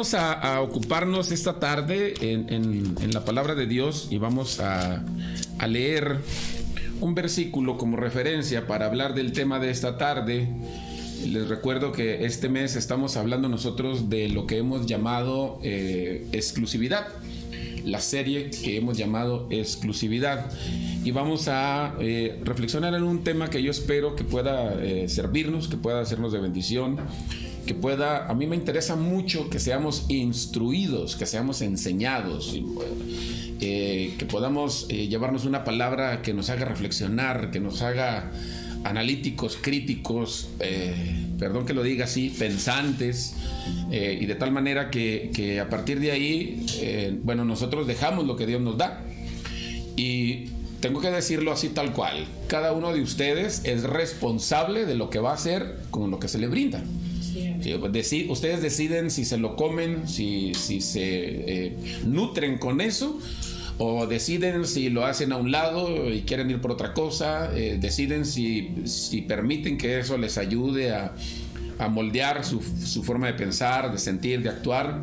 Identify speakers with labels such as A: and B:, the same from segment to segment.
A: vamos a ocuparnos esta tarde en la palabra de Dios y vamos a leer un versículo como referencia para hablar del tema de esta tarde. Les recuerdo que este mes estamos hablando nosotros de lo que hemos llamado exclusividad, la serie que hemos llamado exclusividad, y vamos a reflexionar en un tema que yo espero que pueda servirnos, que pueda hacernos de bendición, que pueda, a mí me interesa mucho que seamos instruidos, que seamos enseñados, que podamos llevarnos una palabra que nos haga reflexionar, que nos haga analíticos, críticos, perdón que lo diga así, pensantes, y de tal manera que a partir de ahí, nosotros dejamos lo que Dios nos da. Y tengo que decirlo así tal cual, cada uno de ustedes es responsable de lo que va a hacer con lo que se le brinda. Sí, ustedes deciden si se lo comen, si se nutren con eso, o deciden si lo hacen a un lado y quieren ir por otra cosa, deciden si permiten que eso les ayude a moldear su forma de pensar, de sentir, de actuar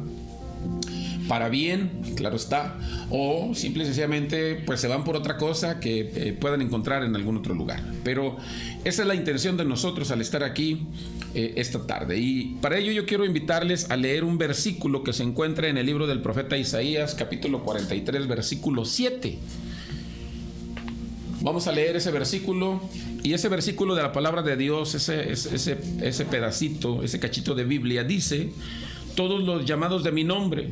A: para bien, claro está, o simple y sencillamente pues se van por otra cosa que puedan encontrar en algún otro lugar. Pero esa es la intención de nosotros al estar aquí esta tarde, y para ello yo quiero invitarles a leer un versículo que se encuentra en el libro del profeta Isaías, capítulo 43, versículo 7. Vamos a leer ese versículo, y ese versículo de la palabra de Dios, ese pedacito, ese cachito de Biblia dice: todos los llamados de mi nombre,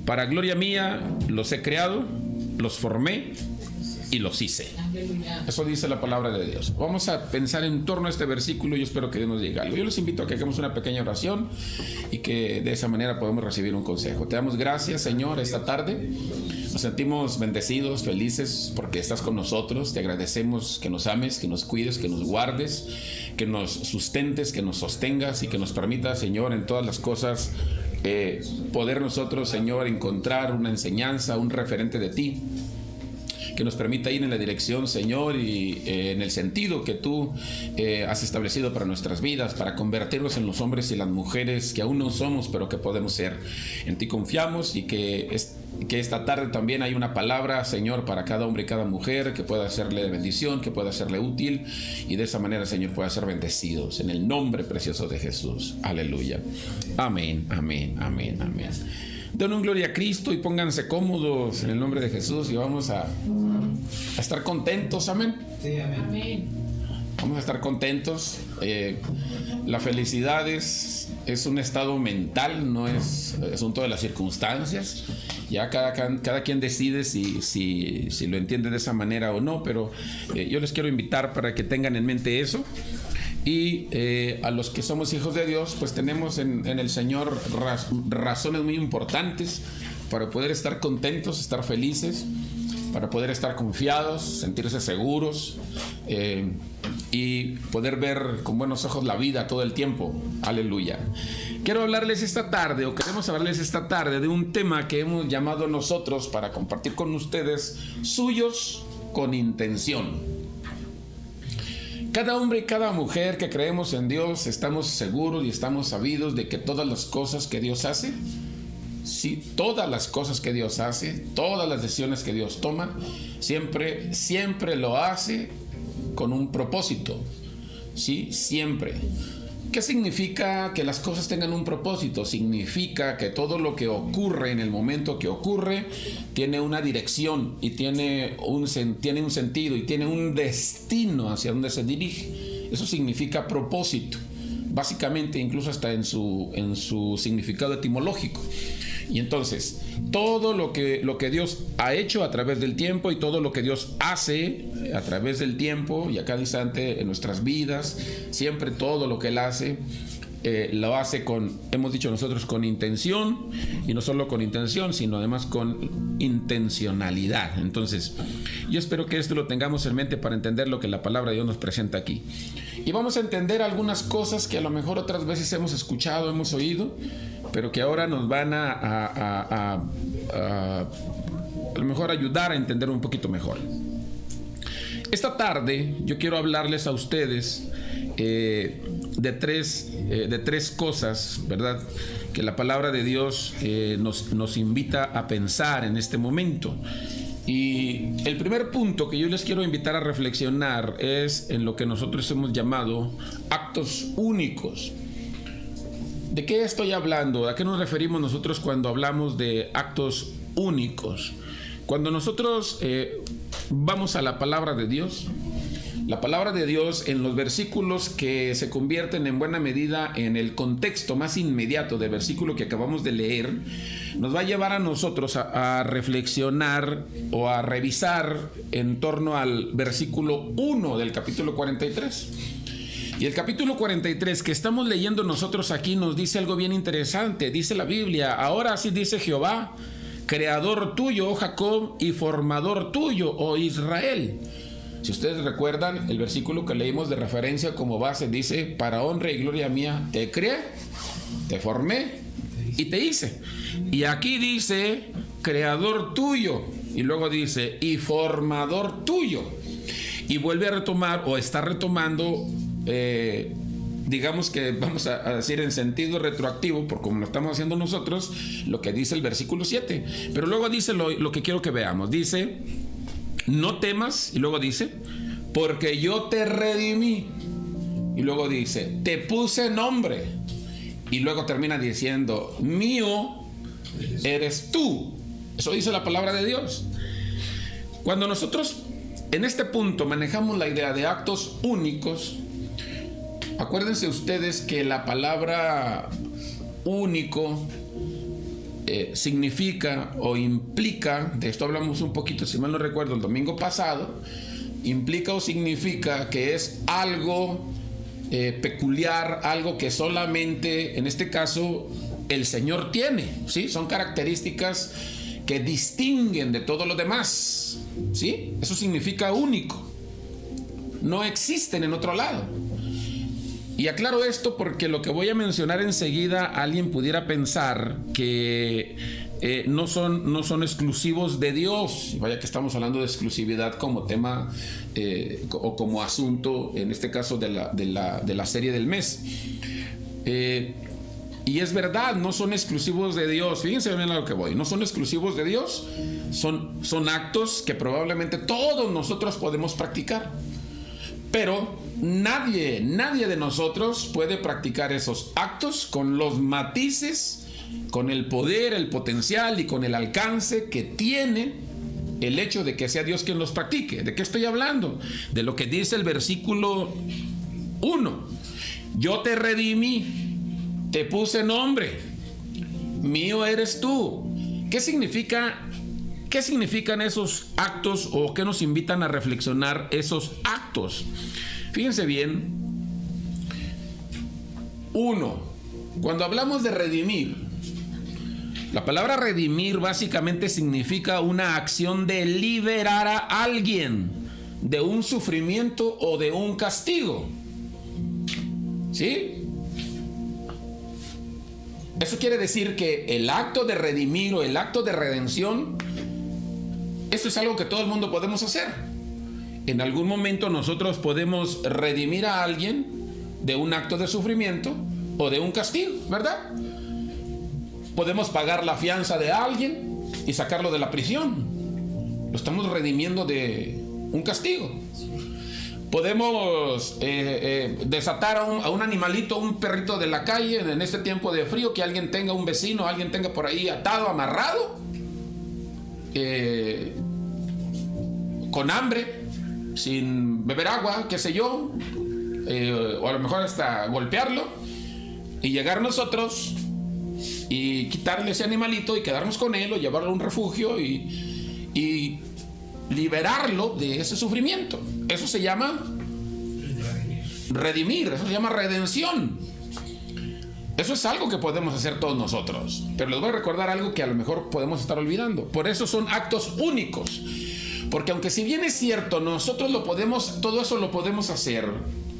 A: para gloria mía los he creado, los formé y los hice. Eso dice la palabra de Dios. Vamos a pensar en torno a este versículo y yo espero que Dios nos diga algo. Yo les invito a que hagamos una pequeña oración y que de esa manera podamos recibir un consejo. Te damos gracias, Señor, esta tarde. Nos sentimos bendecidos, felices porque estás con nosotros. Te agradecemos que nos ames, que nos cuides, que nos guardes, que nos sustentes, que nos sostengas y que nos permitas, Señor, en todas las cosas poder nosotros, Señor, encontrar una enseñanza, un referente de ti, que nos permita ir en la dirección, Señor, y en el sentido que tú has establecido para nuestras vidas, para convertirnos en los hombres y las mujeres que aún no somos, pero que podemos ser. En ti confiamos, y que esta tarde también hay una palabra, Señor, para cada hombre y cada mujer que pueda serle de bendición, que pueda serle útil, y de esa manera, Señor, pueda ser bendecidos en el nombre precioso de Jesús. Aleluya. Amén, amén, amén, amén. Den un gloria a Cristo y pónganse cómodos en el nombre de Jesús, y vamos a estar contentos. Amén.
B: Sí, amén.
A: Vamos a estar contentos. La felicidad es un estado mental, no es asunto de las circunstancias. Ya cada quien decide si lo entiende de esa manera o no, pero yo les quiero invitar para que tengan en mente eso. Y a los que somos hijos de Dios, pues tenemos en el Señor razones muy importantes para poder estar contentos, estar felices, para poder estar confiados, sentirse seguros, y poder ver con buenos ojos la vida todo el tiempo. Aleluya. Quiero hablarles esta tarde, o queremos hablarles esta tarde, de un tema que hemos llamado nosotros para compartir con ustedes: suyos con intención. Cada hombre y cada mujer que creemos en Dios estamos seguros y estamos sabidos de que todas las cosas que Dios hace, sí, todas las cosas que Dios hace, todas las decisiones que Dios toma, siempre lo hace con un propósito. Sí, siempre. ¿Qué significa que las cosas tengan un propósito? Significa que todo lo que ocurre en el momento que ocurre tiene una dirección y tiene un sentido y tiene un destino hacia donde se dirige. Eso significa propósito, básicamente, incluso hasta en su significado etimológico. Y entonces, todo lo que Dios ha hecho a través del tiempo, y todo lo que Dios hace a través del tiempo y a cada instante en nuestras vidas, siempre todo lo que Él hace, lo hace hemos dicho nosotros, con intención, y no solo con intención, sino además con intencionalidad. Entonces, yo espero que esto lo tengamos en mente para entender lo que la palabra de Dios nos presenta aquí. Y vamos a entender algunas cosas que a lo mejor otras veces hemos escuchado, hemos oído, pero que ahora nos van a lo mejor ayudar a entender un poquito mejor. Esta tarde yo quiero hablarles a ustedes de tres cosas, ¿verdad?, que la palabra de Dios nos invita a pensar en este momento. Y el primer punto que yo les quiero invitar a reflexionar es en lo que nosotros hemos llamado actos únicos. ¿De qué estoy hablando? ¿A qué nos referimos nosotros cuando hablamos de actos únicos? Cuando nosotros vamos a la palabra de Dios, la palabra de Dios en los versículos que se convierten en buena medida en el contexto más inmediato del versículo que acabamos de leer, nos va a llevar a nosotros a reflexionar o a revisar en torno al versículo 1 del capítulo 43. Y el capítulo 43 que estamos leyendo nosotros aquí nos dice algo bien interesante. Dice la Biblia: ahora así dice Jehová, creador tuyo, oh Jacob, y formador tuyo, oh Israel. Si ustedes recuerdan, el versículo que leímos de referencia como base dice: para honra y gloria mía te creé, te formé y te hice. Y aquí dice creador tuyo, y luego dice y formador tuyo. Y vuelve a retomar, o está retomando, digamos que vamos a decir en sentido retroactivo, por como lo estamos haciendo nosotros, lo que dice el versículo 7. Pero luego dice lo que quiero que veamos. Dice: no temas, y luego dice, porque yo te redimí. Y luego dice, te puse nombre. Y luego termina diciendo, mío eres tú. Eso dice la palabra de Dios. Cuando nosotros en este punto manejamos la idea de actos únicos, acuérdense ustedes que la palabra único significa o implica, de esto hablamos un poquito, si mal no recuerdo, el domingo pasado, implica o significa que es algo peculiar, algo que solamente, en este caso, el Señor tiene, ¿sí? Son características que distinguen de todo lo demás, ¿sí? Eso significa único. No existen en otro lado. Y aclaro esto porque lo que voy a mencionar enseguida, alguien pudiera pensar que no son exclusivos de Dios. Vaya que estamos hablando de exclusividad como tema o como asunto, en este caso de la serie del mes. Y es verdad, no son exclusivos de Dios. Fíjense bien a lo que voy. No son exclusivos de Dios. Son actos que probablemente todos nosotros podemos practicar. Pero nadie de nosotros puede practicar esos actos con los matices, con el poder, el potencial y con el alcance que tiene el hecho de que sea Dios quien los practique. ¿De qué estoy hablando? De lo que dice el versículo 1. Yo te redimí, te puse nombre, mío eres tú. ¿Qué significan esos actos, o qué nos invitan a reflexionar esos actos? Fíjense bien. 1. Cuando hablamos de redimir, la palabra redimir básicamente significa una acción de liberar a alguien de un sufrimiento o de un castigo. ¿Sí? Eso quiere decir que el acto de redimir o el acto de redención, eso es algo que todo el mundo podemos hacer. En algún momento nosotros podemos redimir a alguien de un acto de sufrimiento o de un castigo, ¿verdad? Podemos pagar la fianza de alguien y sacarlo de la prisión. Lo estamos redimiendo de un castigo. Podemos desatar a un animalito, un perrito de la calle en este tiempo de frío, que alguien tenga, un vecino, alguien tenga por ahí atado, amarrado, con hambre, sin beber agua, qué sé yo, o a lo mejor hasta golpearlo, y llegar nosotros y quitarle ese animalito y quedarnos con él o llevarlo a un refugio y liberarlo de ese sufrimiento. Eso se llama redimir, eso se llama redención. Eso es algo que podemos hacer todos nosotros, pero les voy a recordar algo que a lo mejor podemos estar olvidando. Por eso son actos únicos, porque aunque si bien es cierto, nosotros todo eso lo podemos hacer,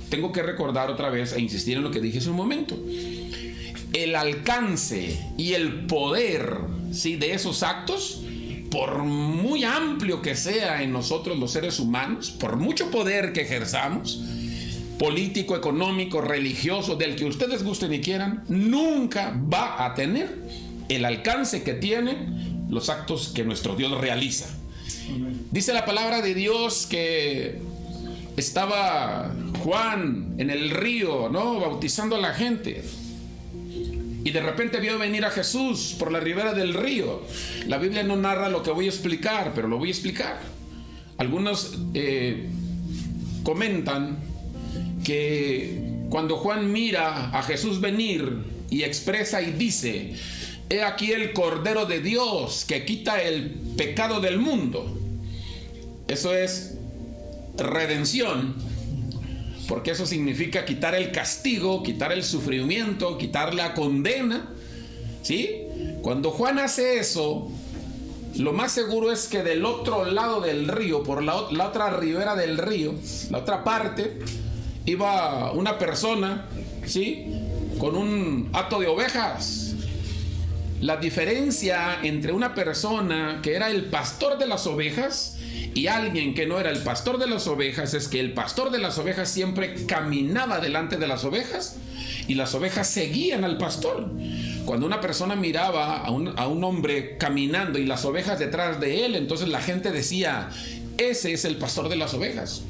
A: tengo que recordar otra vez e insistir en lo que dije hace un momento. El alcance y el poder, ¿sí?, de esos actos, por muy amplio que sea en nosotros los seres humanos, por mucho poder que ejerzamos, político, económico, religioso, del que ustedes gusten y quieran, nunca va a tener el alcance que tienen los actos que nuestro Dios realiza. Dice la palabra de Dios que estaba Juan en el río, ¿no?, bautizando a la gente, y de repente vio venir a Jesús por la ribera del río. La Biblia no narra lo que voy a explicar, pero lo voy a explicar. Algunos comentan que cuando Juan mira a Jesús venir y expresa y dice: he aquí el Cordero de Dios que quita el pecado del mundo. Eso es redención, porque eso significa quitar el castigo, quitar el sufrimiento, quitar la condena, ¿sí? Cuando Juan hace eso, lo más seguro es que del otro lado del río, por la otra ribera del río, la otra parte, iba una persona, ¿sí?, con un hato de ovejas. La diferencia entre una persona que era el pastor de las ovejas y alguien que no era el pastor de las ovejas es que el pastor de las ovejas siempre caminaba delante de las ovejas y las ovejas seguían al pastor. Cuando una persona miraba a un hombre caminando y las ovejas detrás de él, entonces la gente decía: ese es el pastor de las ovejas.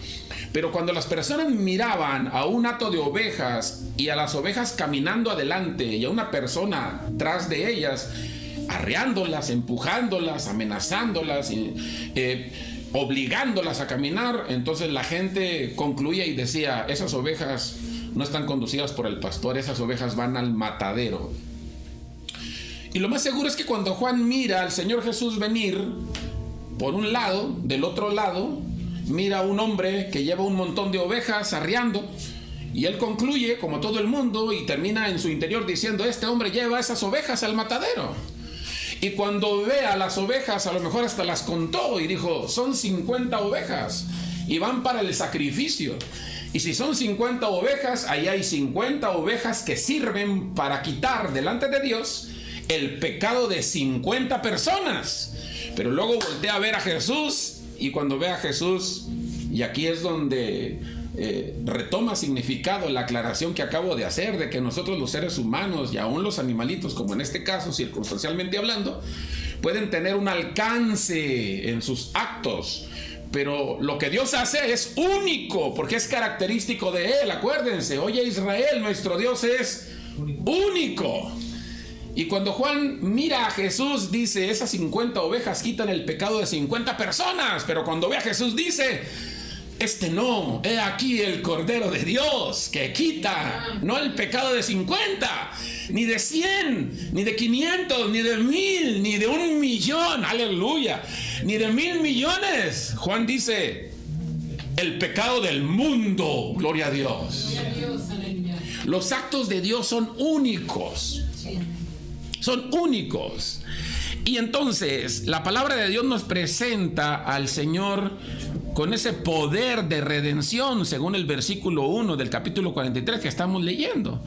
A: Pero cuando las personas miraban a un hato de ovejas y a las ovejas caminando adelante y a una persona tras de ellas, arreándolas, empujándolas, amenazándolas, obligándolas a caminar, entonces la gente concluía y decía: esas ovejas no están conducidas por el pastor, esas ovejas van al matadero. Y lo más seguro es que cuando Juan mira al Señor Jesús venir por un lado, del otro lado mira a un hombre que lleva un montón de ovejas arreando, y él concluye como todo el mundo y termina en su interior diciendo: este hombre lleva esas ovejas al matadero. Y cuando ve a las ovejas, a lo mejor hasta las contó y dijo: son 50 ovejas y van para el sacrificio. Y si son 50 ovejas, ahí hay 50 ovejas que sirven para quitar delante de Dios el pecado de 50 personas. Pero luego voltea a ver a Jesús, y cuando ve a Jesús, y aquí es donde retoma significado la aclaración que acabo de hacer, de que nosotros los seres humanos y aún los animalitos, como en este caso circunstancialmente hablando, pueden tener un alcance en sus actos, pero lo que Dios hace es único, porque es característico de Él. Acuérdense: oye Israel, nuestro Dios es único. Y cuando Juan mira a Jesús, dice: esas 50 ovejas quitan el pecado de 50 personas. Pero cuando ve a Jesús dice: este no, he aquí el Cordero de Dios que quita no el pecado de 50, ni de 100, ni de 500, ni de 1000, ni de 1 millón, aleluya, ni de 1000 millones. Juan dice: el pecado del mundo, gloria a Dios. Los actos de Dios son únicos. Son únicos. Y entonces la palabra de Dios nos presenta al Señor con ese poder de redención, según el versículo 1 del capítulo 43 que estamos leyendo.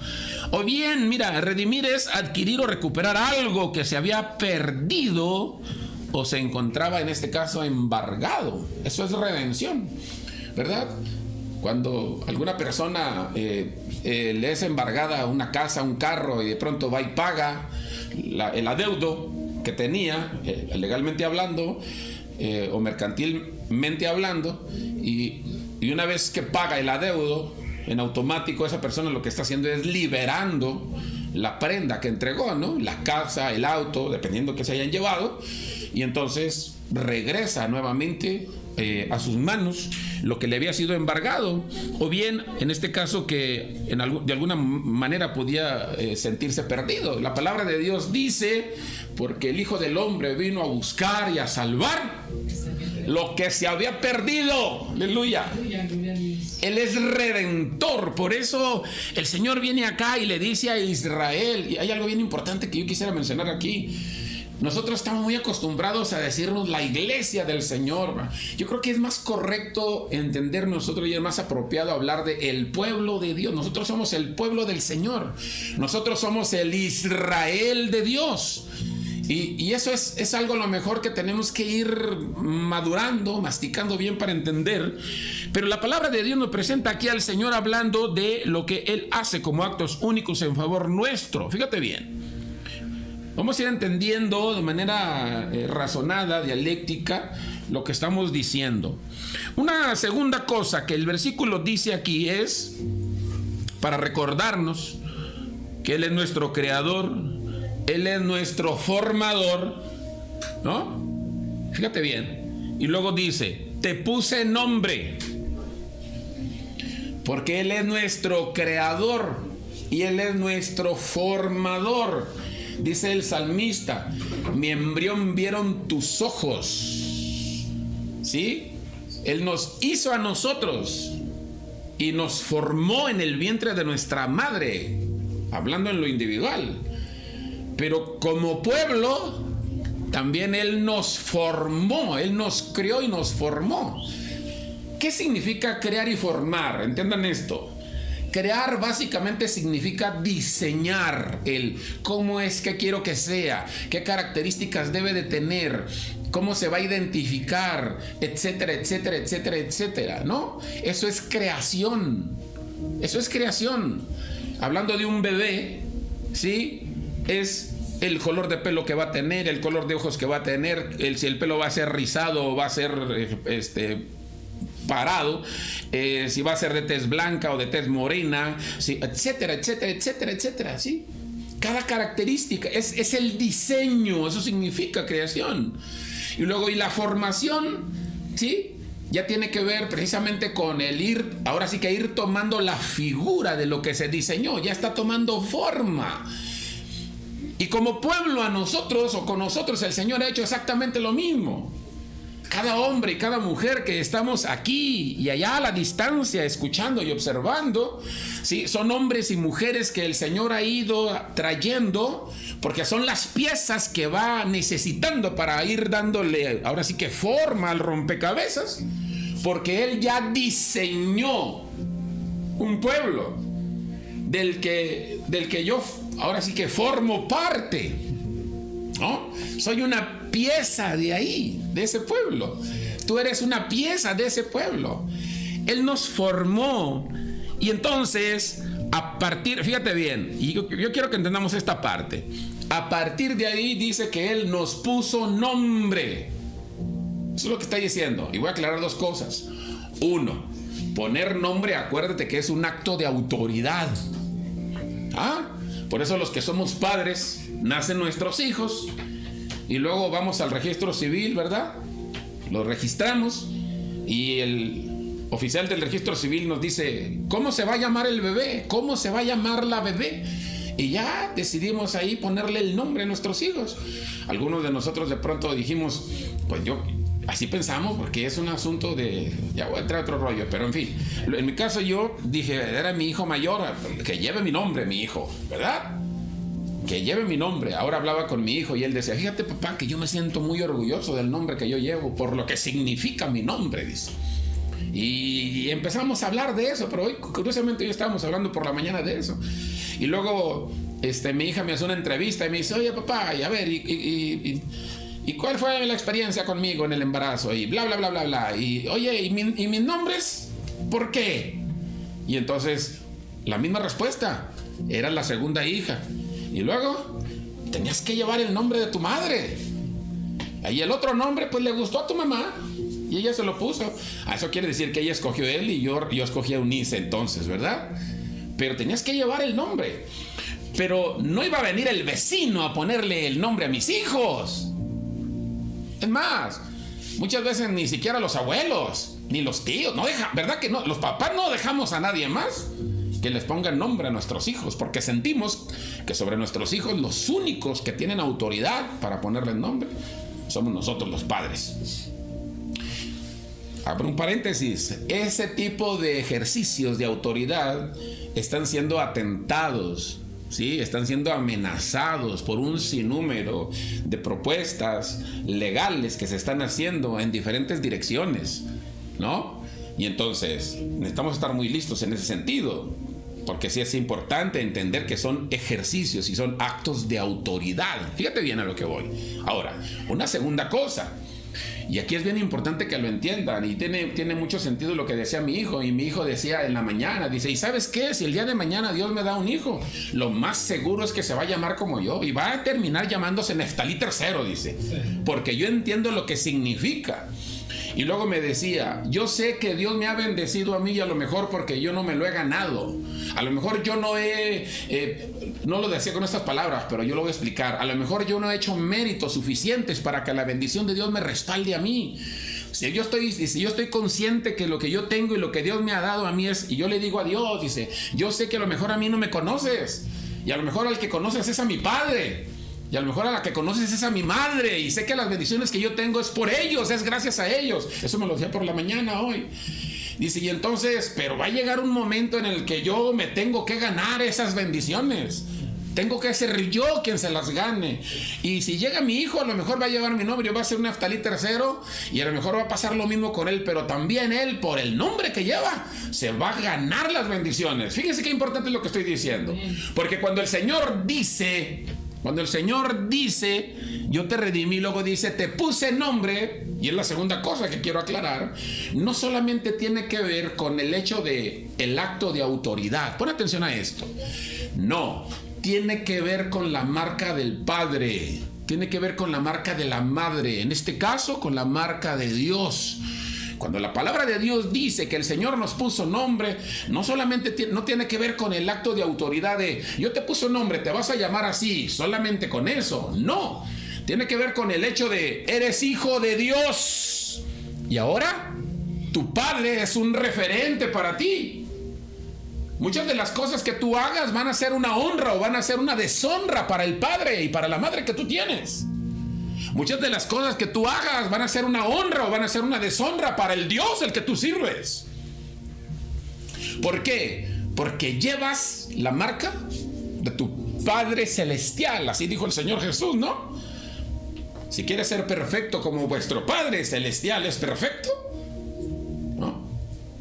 A: O bien, mira, redimir es adquirir o recuperar algo que se había perdido o se encontraba, en este caso, embargado. Eso es redención, ¿verdad? Cuando alguna persona le es embargada una casa, un carro, y de pronto va y paga el adeudo que tenía, legalmente hablando, o mercantilmente hablando, y una vez que paga el adeudo, en automático esa persona lo que está haciendo es liberando la prenda que entregó, ¿no? La casa, el auto, dependiendo que se hayan llevado, y entonces regresa nuevamente a sus manos lo que le había sido embargado, o bien en este caso que de alguna manera podía sentirse perdido. La palabra de Dios dice: porque el Hijo del Hombre vino a buscar y a salvar lo que se había perdido. Aleluya. Él es redentor. Por eso el Señor viene acá y le dice a Israel, y hay algo bien importante que yo quisiera mencionar aquí. Nosotros estamos muy acostumbrados a decirnos la iglesia del Señor. Yo creo que es más correcto entender nosotros, y es más apropiado hablar de el pueblo de Dios. Nosotros somos el pueblo del Señor. Nosotros somos el Israel de Dios. Y eso es algo a lo mejor que tenemos que ir madurando, masticando bien para entender. Pero la palabra de Dios nos presenta aquí al Señor hablando de lo que Él hace como actos únicos en favor nuestro. Fíjate bien. Vamos a ir entendiendo de manera razonada, dialéctica, lo que estamos diciendo. Una segunda cosa que el versículo dice aquí es para recordarnos que Él es nuestro creador, Él es nuestro formador, ¿no? Fíjate bien. Y luego dice, te puse nombre, porque Él es nuestro creador y Él es nuestro formador. Dice el salmista, mi embrión vieron tus ojos. ¿Sí? Él nos hizo a nosotros y nos formó en el vientre de nuestra madre, hablando en lo individual. Pero como pueblo, también Él nos formó, Él nos creó y nos formó. ¿Qué significa crear y formar? Entiendan esto. Crear básicamente significa diseñar el cómo es que quiero que sea, qué características debe de tener, cómo se va a identificar, etcétera, etcétera, etcétera, etcétera, ¿no? Eso es creación. Eso es creación. Hablando de un bebé, ¿sí? Es el color de pelo que va a tener, el color de ojos que va a tener, si el pelo va a ser rizado o va a ser parado, si va a ser de tez blanca o de tez morena, ¿sí? Etcétera, etcétera, etcétera, etcétera, ¿sí? Cada característica es el diseño, eso significa creación. Y luego, y la formación, ¿sí? Ya tiene que ver precisamente con el ir, ahora sí que ir tomando la figura de lo que se diseñó, ya está tomando forma. Y como pueblo a nosotros, o con nosotros, el Señor ha hecho exactamente lo mismo. Cada hombre y cada mujer que estamos aquí y allá a la distancia, escuchando y observando, ¿sí? Son hombres y mujeres que el Señor ha ido trayendo, porque son las piezas que va necesitando para ir dándole, ahora sí que forma al rompecabezas, porque Él ya diseñó un pueblo del que yo ahora sí que formo parte, ¿no? Soy una pieza de ahí, de ese pueblo. Tú eres una pieza de ese pueblo. Él nos formó. Y entonces, a partir, fíjate bien, y yo quiero que entendamos esta parte. A partir de ahí dice que Él nos puso nombre. Eso es lo que está diciendo. Y voy a aclarar dos cosas. Uno, poner nombre, acuérdate que es un acto de autoridad. Por eso los que somos padres, nacen nuestros hijos y luego vamos al registro civil, ¿verdad? Los registramos y el oficial del registro civil nos dice, ¿cómo se va a llamar el bebé? ¿Cómo se va a llamar la bebé? Y ya decidimos ahí ponerle el nombre a nuestros hijos. Algunos de nosotros de pronto dijimos, pues así pensamos, porque es un asunto de... Ya voy a entrar a otro rollo, pero en fin. En mi caso yo dije, era mi hijo mayor, que lleve mi nombre, mi hijo, ¿verdad? Que lleve mi nombre. Ahora hablaba con mi hijo y él decía, fíjate papá, que yo me siento muy orgulloso del nombre que yo llevo, por lo que significa mi nombre, dice. Y empezamos a hablar de eso, pero hoy, curiosamente, hoy estábamos hablando por la mañana de eso. Y luego, mi hija me hace una entrevista y me dice, oye papá, y a ver, ¿y cuál fue la experiencia conmigo en el embarazo? Y bla, bla, bla, bla, bla. Y oye, ¿y mis nombres? ¿Por qué? Y entonces, la misma respuesta. Era la segunda hija. Y luego, tenías que llevar el nombre de tu madre. Y el otro nombre, pues le gustó a tu mamá. Y ella se lo puso. Eso quiere decir que ella escogió él y yo escogí a Eunice entonces, ¿verdad? Pero tenías que llevar el nombre. Pero no iba a venir el vecino a ponerle el nombre a mis hijos. Es más, muchas veces ni siquiera los abuelos, ni los tíos, ¿verdad que no? Los papás no dejamos a nadie más que les pongan nombre a nuestros hijos, porque sentimos que sobre nuestros hijos los únicos que tienen autoridad para ponerles nombre somos nosotros los padres. Abro un paréntesis, ese tipo de ejercicios de autoridad están siendo atentados, ¿sí? Están siendo amenazados por un sinnúmero de propuestas legales que se están haciendo en diferentes direcciones, ¿no? Y entonces necesitamos estar muy listos en ese sentido, porque sí es importante entender que son ejercicios y son actos de autoridad. Fíjate bien a lo que voy. Ahora, una segunda cosa, y aquí es bien importante que lo entiendan, y tiene mucho sentido lo que decía mi hijo, y mi hijo decía en la mañana, dice, ¿y sabes qué? Si el día de mañana Dios me da un hijo, lo más seguro es que se va a llamar como yo, y va a terminar llamándose Neftalí III, dice, porque yo entiendo lo que significa. Y luego me decía, yo sé que Dios me ha bendecido a mí, y a lo mejor porque yo no me lo he ganado. A lo mejor yo no no lo decía con estas palabras, pero yo lo voy a explicar. A lo mejor yo no he hecho méritos suficientes para que la bendición de Dios me respalde a mí. Si yo estoy consciente que lo que yo tengo y lo que Dios me ha dado a mí es, y yo le digo a Dios, dice, yo sé que a lo mejor a mí no me conoces, y a lo mejor al que conoces es a mi Padre, y a lo mejor a la que conoces es a mi madre, y sé que las bendiciones que yo tengo es por ellos, es gracias a ellos. Eso me lo decía por la mañana hoy. Dice, y entonces, pero va a llegar un momento en el que yo me tengo que ganar esas bendiciones. Tengo que ser yo quien se las gane. Y si llega mi hijo, a lo mejor va a llevar mi nombre, va a ser un Neftalí III, y a lo mejor va a pasar lo mismo con él, pero también él, por el nombre que lleva, se va a ganar las bendiciones. Fíjense qué importante es lo que estoy diciendo. Porque cuando el Señor dice, yo te redimí, luego dice, te puse nombre, y es la segunda cosa que quiero aclarar, no solamente tiene que ver con el hecho de el acto de autoridad. Pon atención a esto. No, tiene que ver con la marca del Padre, tiene que ver con la marca de la Madre, en este caso con la marca de Dios. Cuando la palabra de Dios dice que el Señor nos puso nombre, no solamente no tiene que ver con el acto de autoridad de yo te puse nombre, te vas a llamar así, solamente con eso. No, tiene que ver con el hecho de eres hijo de Dios, y ahora tu Padre es un referente para ti. Muchas de las cosas que tú hagas van a ser una honra o van a ser una deshonra para el Padre y para la Madre que tú tienes. Muchas de las cosas que tú hagas van a ser una honra o van a ser una deshonra para el Dios al que tú sirves. ¿Por qué? Porque llevas la marca de tu Padre Celestial, así dijo el Señor Jesús, ¿no? Si quieres ser perfecto como vuestro Padre Celestial es perfecto, ¿no?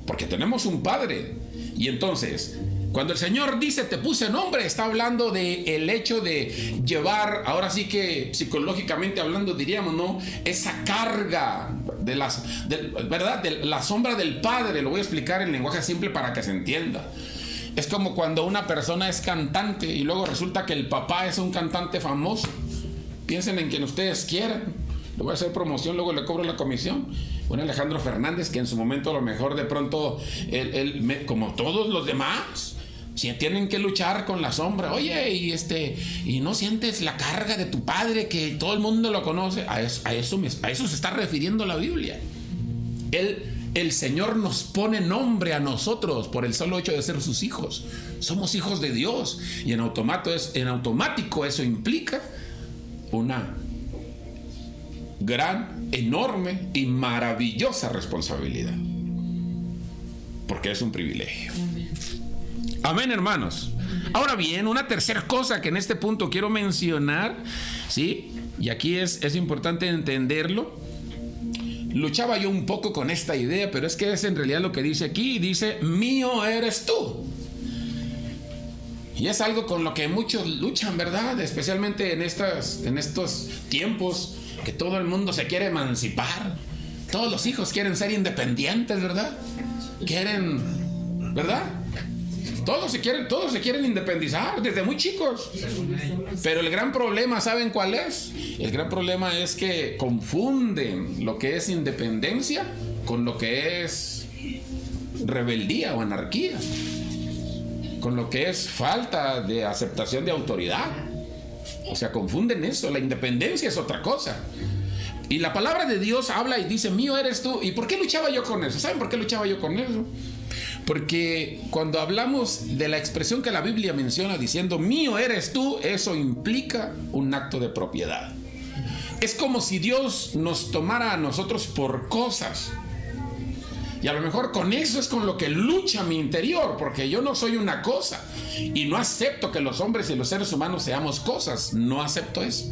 A: Porque tenemos un Padre. Y entonces, cuando el Señor dice te puse nombre, está hablando de el hecho de llevar, ahora sí que psicológicamente hablando diríamos, ¿no? Esa carga ¿verdad? De la sombra del Padre. Lo voy a explicar en lenguaje simple para que se entienda. Es como cuando una persona es cantante y luego resulta que el papá es un cantante famoso. Piensen en quien ustedes quieran. Le voy a hacer promoción, luego le cobro la comisión. Un Alejandro Fernández que en su momento a lo mejor de pronto, como todos los demás, si tienen que luchar con la sombra. Oye, y no sientes la carga de tu padre que todo el mundo lo conoce. A eso se está refiriendo la Biblia. El Señor nos pone nombre a nosotros por el solo hecho de ser sus hijos. Somos hijos de Dios y en automático eso implica una gran, enorme y maravillosa responsabilidad, porque es un privilegio. Amén, hermanos. Ahora bien, una tercera cosa que en este punto quiero mencionar, ¿sí? Y aquí es importante entenderlo. Luchaba yo un poco con esta idea, pero es que es en realidad lo que dice aquí. Dice, mío eres tú. Y es algo con lo que muchos luchan, ¿verdad? Especialmente en estos tiempos que todo el mundo se quiere emancipar. Todos los hijos quieren ser independientes, ¿verdad? ¿Verdad? Todos se quieren independizar desde muy chicos. Pero el gran problema, ¿saben cuál es? El gran problema es que confunden lo que es independencia con lo que es rebeldía o anarquía, con lo que es falta de aceptación de autoridad. O sea, confunden eso. La independencia es otra cosa. Y la palabra de Dios habla y dice, mío eres tú. ¿Y por qué luchaba yo con eso? ¿Saben por qué luchaba yo con eso? Porque cuando hablamos de la expresión que la Biblia menciona diciendo, mío eres tú, eso implica un acto de propiedad. Es como si Dios nos tomara a nosotros por cosas. Y a lo mejor con eso es con lo que lucha mi interior, porque yo no soy una cosa y no acepto que los hombres y los seres humanos seamos cosas. No acepto eso.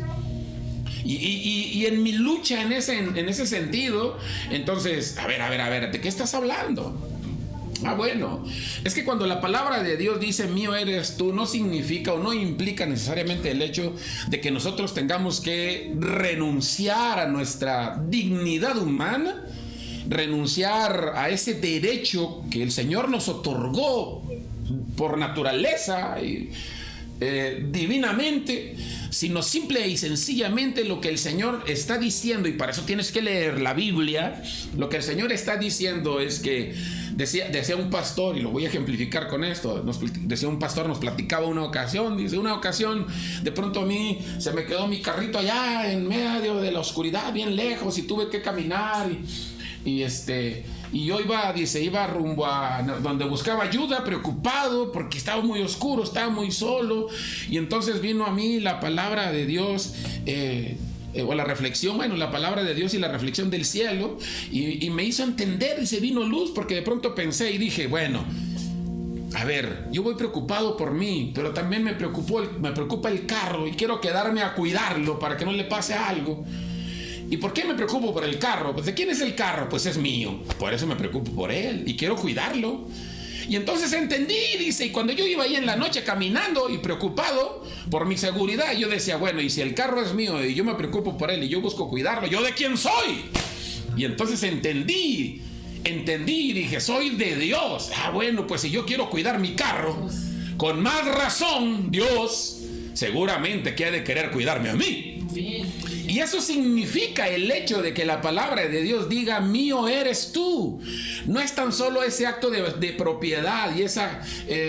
A: Y en mi lucha en ese sentido, entonces, a ver, ¿de qué estás hablando? Bueno, es que cuando la palabra de Dios dice mío eres tú, no significa o no implica necesariamente el hecho de que nosotros tengamos que renunciar a nuestra dignidad humana, renunciar a ese derecho que el Señor nos otorgó por naturaleza y divinamente, sino simple y sencillamente lo que el Señor está diciendo, y para eso tienes que leer la Biblia. Lo que el Señor está diciendo es que decía un pastor, y lo voy a ejemplificar con esto, decía un pastor, nos platicaba una ocasión, dice, una ocasión de pronto a mí se me quedó mi carrito allá en medio de la oscuridad, bien lejos, y tuve que caminar y yo iba rumbo a donde buscaba ayuda, preocupado porque estaba muy oscuro, estaba muy solo, y entonces vino a mí la palabra de Dios, o la reflexión, la palabra de Dios y la reflexión del cielo, y me hizo entender, y se vino luz, porque de pronto pensé y dije, bueno, a ver, yo voy preocupado por mí, pero también me preocupa el carro, y quiero quedarme a cuidarlo para que no le pase algo. ¿Y por qué me preocupo por el carro? Pues ¿de quién es el carro? Pues es mío. Por eso me preocupo por él y quiero cuidarlo. Y entonces entendí, dice, y cuando yo iba ahí en la noche caminando y preocupado por mi seguridad, yo decía, bueno, y si el carro es mío y yo me preocupo por él y yo busco cuidarlo, ¿yo de quién soy? Y entonces entendí y dije, soy de Dios. Bueno, pues si yo quiero cuidar mi carro, con más razón Dios seguramente que ha de querer cuidarme a mí. Y eso significa el hecho de que la palabra de Dios diga mío eres tú. No es tan solo ese acto de propiedad y esa,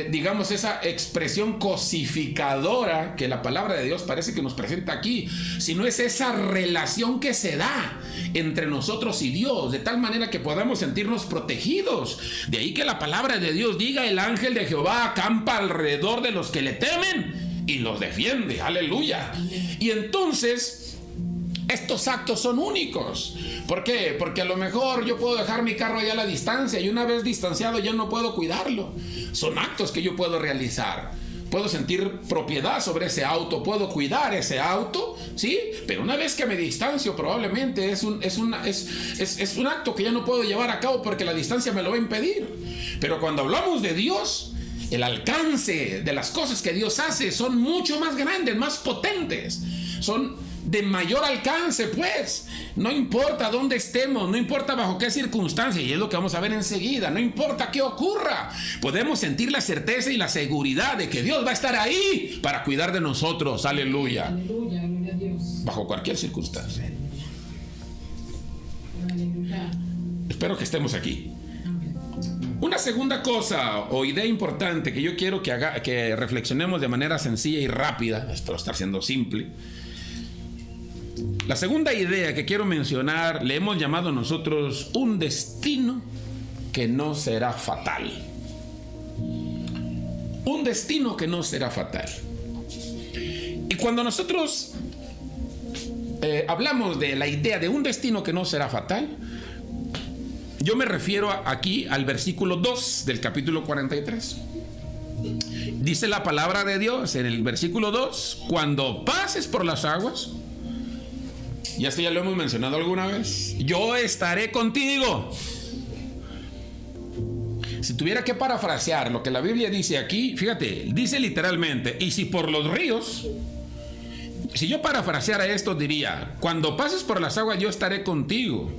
A: digamos, esa expresión cosificadora que la palabra de Dios parece que nos presenta aquí, sino es esa relación que se da entre nosotros y Dios, de tal manera que podamos sentirnos protegidos. De ahí que la palabra de Dios diga, el ángel de Jehová acampa alrededor de los que le temen y los defiende. Aleluya. Y entonces estos actos son únicos. ¿Por qué? Porque a lo mejor yo puedo dejar mi carro allá a la distancia y una vez distanciado ya no puedo cuidarlo. Son actos que yo puedo realizar. Puedo sentir propiedad sobre ese auto, puedo cuidar ese auto, ¿sí? Pero una vez que me distancio, probablemente es un acto que ya no puedo llevar a cabo porque la distancia me lo va a impedir. Pero cuando hablamos de Dios, el alcance de las cosas que Dios hace son mucho más grandes, más potentes. Son de mayor alcance, pues. No importa dónde estemos, no importa bajo qué circunstancia, y es lo que vamos a ver enseguida, no importa qué ocurra, podemos sentir la certeza y la seguridad de que Dios va a estar ahí para cuidar de nosotros. Aleluya.
B: Aleluya, gloria a Dios.
A: Bajo cualquier circunstancia.
B: Aleluya.
A: Espero que estemos aquí. Una segunda cosa o idea importante que yo quiero que reflexionemos de manera sencilla y rápida, espero estar siendo simple. La segunda idea que quiero mencionar le hemos llamado nosotros un destino que no será fatal. Un destino que no será fatal. Y cuando nosotros hablamos de la idea de un destino que no será fatal, yo me refiero aquí al versículo 2 del capítulo 43. Dice la palabra de Dios en el versículo 2, cuando pases por las aguas, y esto ya lo hemos mencionado alguna vez, yo estaré contigo. Si tuviera que parafrasear lo que la Biblia dice aquí, fíjate, dice literalmente, y si por los ríos, si yo parafraseara esto diría, cuando pases por las aguas yo estaré contigo.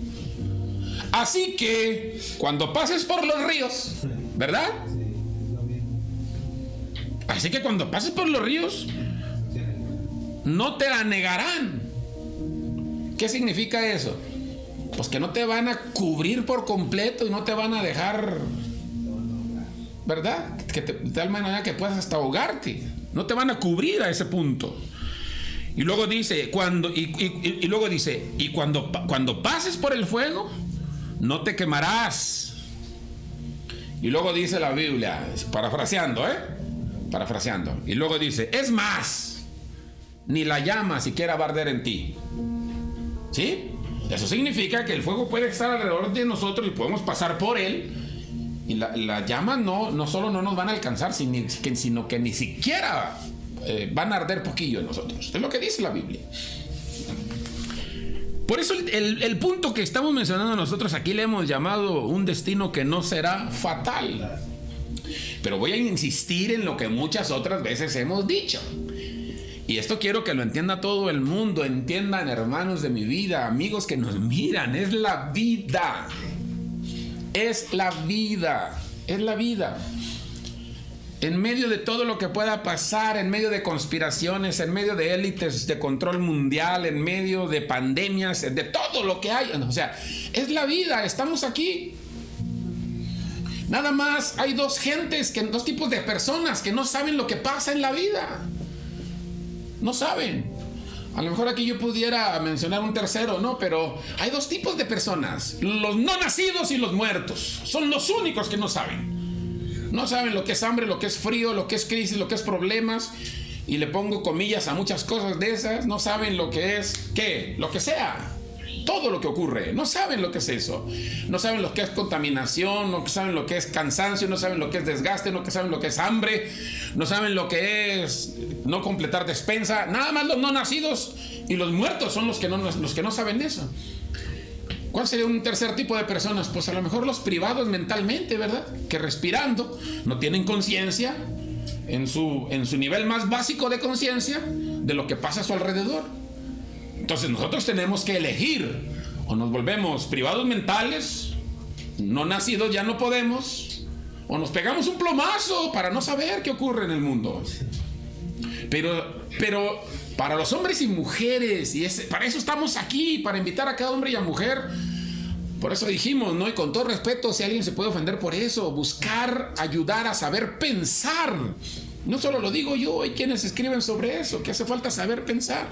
A: Así que cuando pases por los ríos, ¿verdad? Así que cuando pases por los ríos, no te anegarán. ¿Qué significa eso? Pues que no te van a cubrir por completo y no te van a dejar, ¿verdad? De tal manera que puedas hasta ahogarte. No te van a cubrir a ese punto. Y luego dice, cuando pases por el fuego, no te quemarás. Y luego dice la Biblia, parafraseando, parafraseando. Y luego dice, es más, ni la llama siquiera va a arder en ti. ¿Sí? Eso significa que el fuego puede estar alrededor de nosotros y podemos pasar por él. Y las llamas no solo no nos van a alcanzar, sino que ni siquiera van a arder poquillo en nosotros. Es lo que dice la Biblia. Por eso el punto que estamos mencionando nosotros aquí le hemos llamado un destino que no será fatal. Pero voy a insistir en lo que muchas otras veces hemos dicho. Y esto quiero que lo entienda todo el mundo, entiendan, hermanos de mi vida, amigos que nos miran, es la vida. Es la vida, es la vida. En medio de todo lo que pueda pasar, en medio de conspiraciones, en medio de élites de control mundial, en medio de pandemias, de todo lo que hay, o sea, es la vida, estamos aquí. Nada más hay dos tipos de personas que no saben lo que pasa en la vida. No saben. A lo mejor aquí yo pudiera mencionar un tercero, ¿no? Pero hay dos tipos de personas: los no nacidos y los muertos. Son los únicos que no saben. No saben lo que es hambre, lo que es frío, lo que es crisis, lo que es problemas. Y le pongo comillas a muchas cosas de esas. No saben lo que es, ¿qué? Lo que sea. Todo lo que ocurre. No saben lo que es eso. No saben lo que es contaminación, no saben lo que es cansancio, no saben lo que es desgaste, no saben lo que es hambre, no saben lo que es no completar despensa. Nada más los no nacidos y los muertos son los que no saben eso. ¿Cuál sería un tercer tipo de personas? Pues a lo mejor los privados mentalmente, ¿verdad? Que respirando no tienen conciencia en su nivel más básico de conciencia de lo que pasa a su alrededor. Entonces nosotros tenemos que elegir: o nos volvemos privados mentales, no nacidos, ya no podemos, o nos pegamos un plomazo para no saber qué ocurre en el mundo. Pero para los hombres y mujeres, para eso estamos aquí, para invitar a cada hombre y a mujer. Por eso dijimos, ¿no? Y con todo respeto, si alguien se puede ofender por eso, buscar ayudar a saber pensar. No solo lo digo yo, hay quienes escriben sobre eso, que hace falta saber pensar.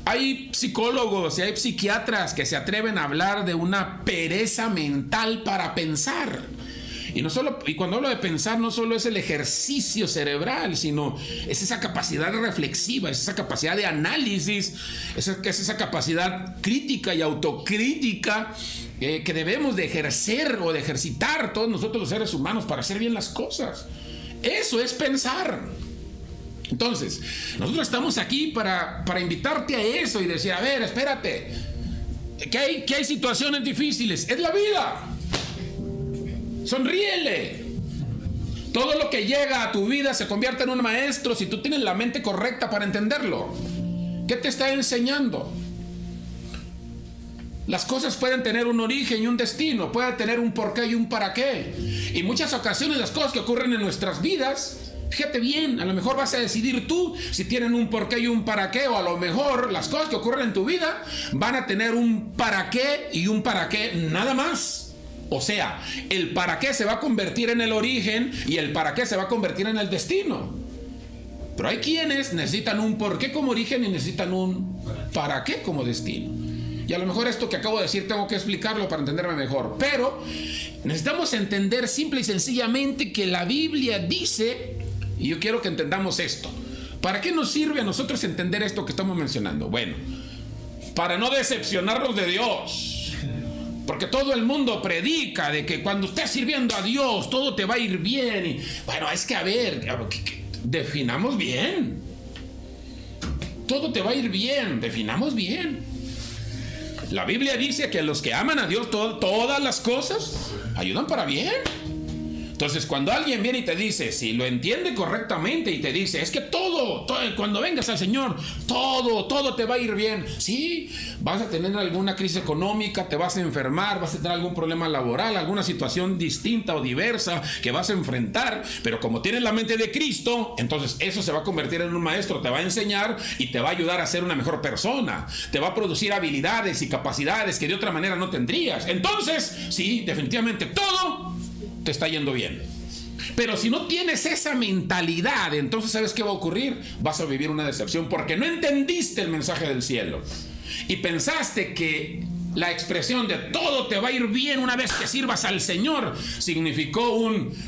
A: Hay psicólogos y hay psiquiatras que se atreven a hablar de una pereza mental para pensar. Y cuando hablo de pensar, no solo es el ejercicio cerebral, sino es esa capacidad reflexiva, es esa capacidad de análisis, es esa capacidad crítica y autocrítica que debemos de ejercer o de ejercitar todos nosotros los seres humanos para hacer bien las cosas. Eso es pensar. Entonces, nosotros estamos aquí para invitarte a eso y decir: a ver, espérate, que hay situaciones difíciles, es la vida. Sonríele. Todo lo que llega a tu vida se convierte en un maestro si tú tienes la mente correcta para entenderlo. ¿Qué te está enseñando? Las cosas pueden tener un origen y un destino, pueden tener un porqué y un para qué. Y muchas ocasiones las cosas que ocurren en nuestras vidas, fíjate bien, a lo mejor vas a decidir tú si tienen un porqué y un para qué, o a lo mejor las cosas que ocurren en tu vida van a tener un para qué y un para qué nada más. O sea, el para qué se va a convertir en el origen y el para qué se va a convertir en el destino. Pero hay quienes necesitan un por qué como origen y necesitan un para qué como destino. Y a lo mejor esto que acabo de decir tengo que explicarlo para entenderme mejor. Pero necesitamos entender simple y sencillamente que la Biblia dice, y yo quiero que entendamos esto. ¿Para qué nos sirve a nosotros entender esto que estamos mencionando? Bueno, para no decepcionarnos de Dios. Porque todo el mundo predica de que cuando estés sirviendo a Dios todo te va a ir bien. Y, bueno, es que a ver, definamos bien. Todo te va a ir bien, definamos bien. La Biblia dice que los que aman a Dios todas las cosas ayudan para bien. Entonces, cuando alguien viene y te dice, si lo entiende correctamente y te dice, es que todo, cuando vengas al Señor, todo te va a ir bien. Sí, vas a tener alguna crisis económica, te vas a enfermar, vas a tener algún problema laboral, alguna situación distinta o diversa que vas a enfrentar, pero como tienes la mente de Cristo, entonces eso se va a convertir en un maestro, te va a enseñar y te va a ayudar a ser una mejor persona, te va a producir habilidades y capacidades que de otra manera no tendrías. Entonces, sí, definitivamente todo te está yendo bien. Pero si no tienes esa mentalidad, entonces ¿sabes qué va a ocurrir? Vas a vivir una decepción porque no entendiste el mensaje del cielo y pensaste que la expresión de todo te va a ir bien una vez que sirvas al Señor significó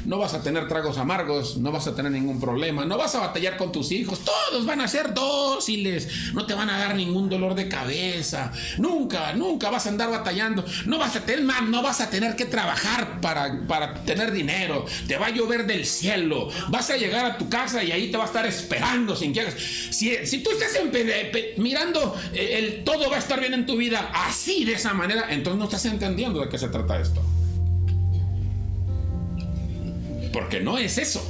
A: no vas a tener tragos amargos, no vas a tener ningún problema, no vas a batallar con tus hijos, todos van a ser dóciles, no te van a dar ningún dolor de cabeza, nunca vas a andar batallando, no vas a tener que trabajar para tener dinero, te va a llover del cielo, vas a llegar a tu casa y ahí te va a estar esperando sin que hagas. Si tú estás mirando todo va a estar bien en tu vida así, de esa manera, entonces no estás entendiendo de qué se trata esto. Porque no es eso.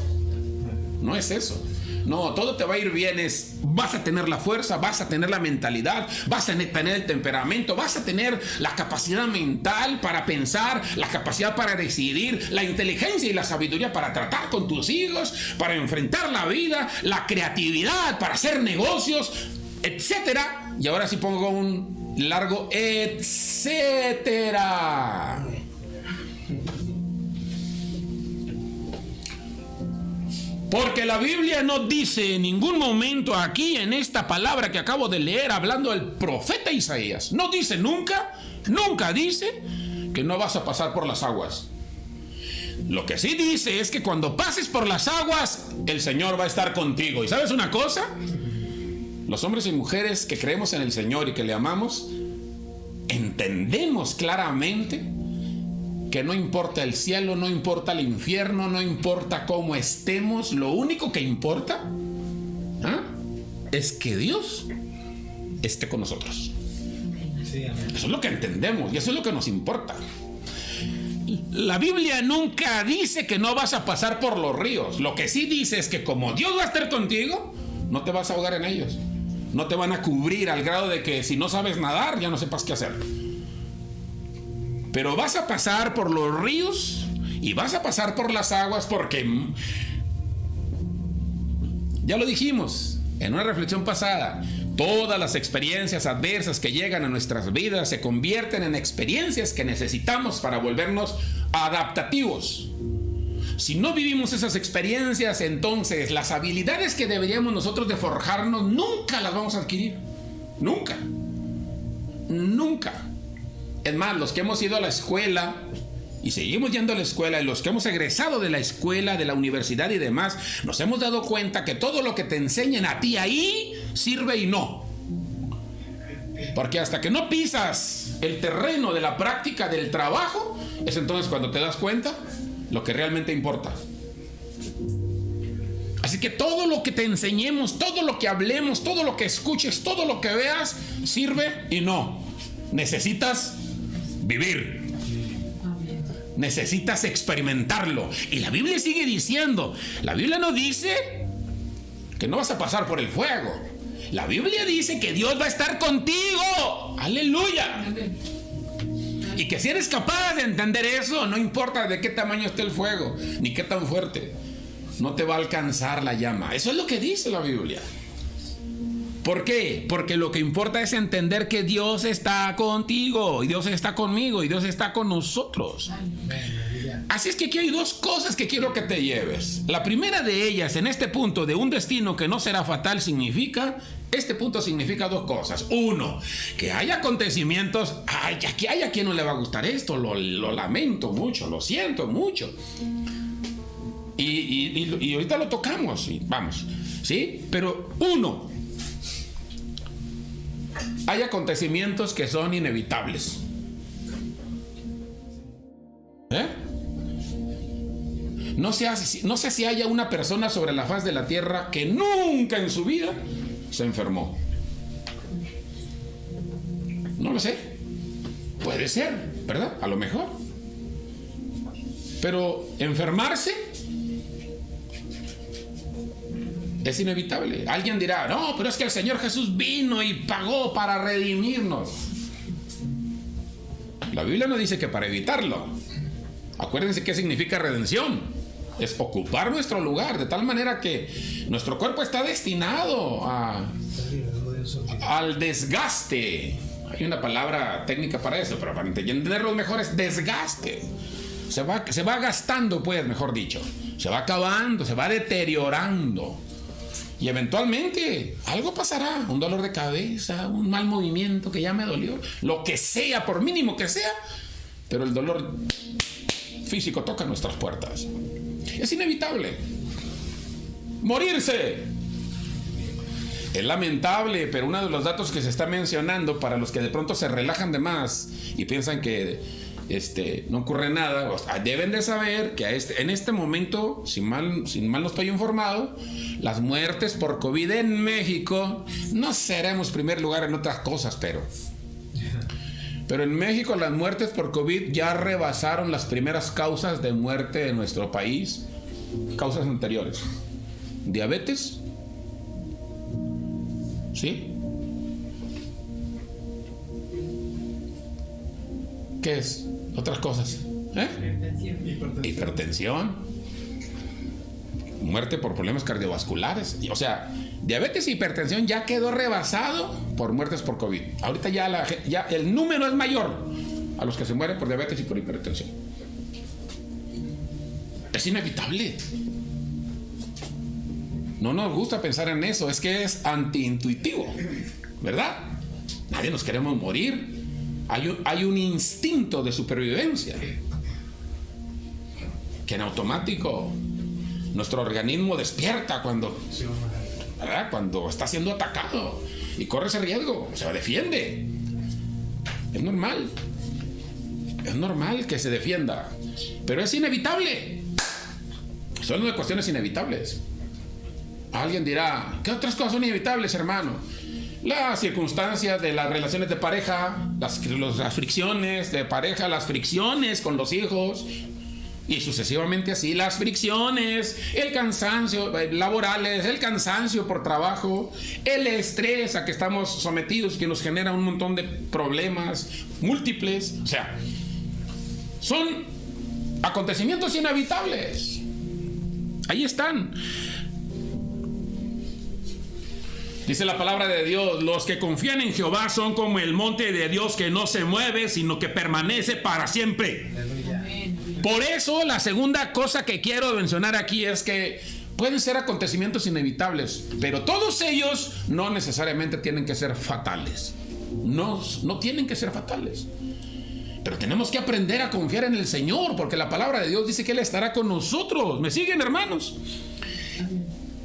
A: No, todo te va a ir bien, vas a tener la fuerza, vas a tener la mentalidad, vas a tener el temperamento, vas a tener la capacidad mental para pensar, la capacidad para decidir, la inteligencia y la sabiduría para tratar con tus hijos, para enfrentar la vida, la creatividad para hacer negocios, etcétera. Y ahora sí pongo un largo etcétera. Porque la Biblia no dice en ningún momento aquí en esta palabra que acabo de leer hablando del profeta Isaías, no dice nunca dice que no vas a pasar por las aguas. Lo que sí dice es que cuando pases por las aguas, el Señor va a estar contigo. ¿Y sabes una cosa? Los hombres y mujeres que creemos en el Señor y que le amamos, entendemos claramente que no importa el cielo, no importa el infierno, no importa cómo estemos, lo único que importa es que Dios esté con nosotros. Eso es lo que entendemos y eso es lo que nos importa. La Biblia nunca dice que no vas a pasar por los ríos. Lo que sí dice es que como Dios va a estar contigo, no te vas a ahogar en ellos. No te van a cubrir al grado de que si no sabes nadar, ya no sepas qué hacer. Pero vas a pasar por los ríos y vas a pasar por las aguas porque, ya lo dijimos en una reflexión pasada, todas las experiencias adversas que llegan a nuestras vidas se convierten en experiencias que necesitamos para volvernos adaptativos. Si no vivimos esas experiencias, entonces las habilidades que deberíamos nosotros de forjarnos nunca las vamos a adquirir. Nunca. Es más, los que hemos ido a la escuela y seguimos yendo a la escuela, y los que hemos egresado de la escuela, de la universidad y demás, nos hemos dado cuenta que todo lo que te enseñen a ti ahí sirve y no. Porque hasta que no pisas el terreno de la práctica del trabajo, es entonces cuando te das cuenta lo que realmente importa. Así que todo lo que te enseñemos, todo lo que hablemos, todo lo que escuches, todo lo que veas, sirve y no. Necesitas vivir. Necesitas experimentarlo. Y la Biblia sigue diciendo, la Biblia no dice que no vas a pasar por el fuego. La Biblia dice que Dios va a estar contigo. Aleluya. Y que si eres capaz de entender eso, no importa de qué tamaño esté el fuego, ni qué tan fuerte, no te va a alcanzar la llama. Eso es lo que dice la Biblia. ¿Por qué? Porque lo que importa es entender que Dios está contigo, y Dios está conmigo, y Dios está con nosotros. Así es que aquí hay dos cosas que quiero que te lleves. La primera de ellas, en este punto de un destino que no será fatal, significa dos cosas. Uno, que hay acontecimientos, aquí hay a quien no le va a gustar esto, lo lamento mucho, lo siento mucho. Y ahorita lo tocamos, y vamos, ¿sí? Pero uno, hay acontecimientos que son inevitables. No sé si haya una persona sobre la faz de la tierra que nunca en su vida se enfermó. No lo sé. Puede ser, ¿verdad? A lo mejor. Pero enfermarse es inevitable. Alguien dirá, no, pero es que el Señor Jesús vino y pagó para redimirnos. La Biblia no dice que para evitarlo. Acuérdense qué significa redención. Es ocupar nuestro lugar, de tal manera que nuestro cuerpo está destinado al desgaste. Hay una palabra técnica para eso, pero para entenderlo mejor es desgaste. Se va gastando, pues, mejor dicho. Se va acabando, se va deteriorando. Y eventualmente algo pasará, un dolor de cabeza, un mal movimiento que ya me dolió, lo que sea, por mínimo que sea, pero el dolor físico toca nuestras puertas. Es inevitable. Morirse. Es lamentable, pero uno de los datos que se está mencionando para los que de pronto se relajan de más y piensan que no ocurre nada, o sea, deben de saber que en este momento, sin mal no estoy informado, las muertes por COVID en México, no seremos primer lugar en otras cosas, pero en México las muertes por COVID ya rebasaron las primeras causas de muerte en nuestro país, causas anteriores. Diabetes, ¿sí? ¿Qué es? Otras cosas. Hipertensión. Muerte por problemas cardiovasculares. O sea, diabetes e hipertensión ya quedó rebasado por muertes por COVID. Ahorita ya el número es mayor a los que se mueren por diabetes y por hipertensión. Es inevitable. No nos gusta pensar en eso, es que es antiintuitivo, ¿verdad? Nadie nos queremos morir. Hay un instinto de supervivencia que en automático nuestro organismo despierta cuando está siendo atacado y corre ese riesgo, se defiende. Es normal que se defienda, pero es inevitable. Son unas cuestiones inevitables. Alguien dirá, ¿qué otras cosas son inevitables, hermano? Las circunstancias de las relaciones de pareja, las fricciones de pareja, las fricciones con los hijos y sucesivamente así, las fricciones, el cansancio laborales, el cansancio por trabajo, el estrés a que estamos sometidos que nos genera un montón de problemas múltiples. O sea, son acontecimientos inevitables. Ahí están. Dice la palabra de Dios, los que confían en Jehová son como el monte de Dios que no se mueve, sino que permanece para siempre. Por eso, la segunda cosa que quiero mencionar aquí es que pueden ser acontecimientos inevitables, pero todos ellos no necesariamente tienen que ser fatales. No tienen que ser fatales. Pero tenemos que aprender a confiar en el Señor, porque la palabra de Dios dice que Él estará con nosotros. ¿Me siguen, hermanos?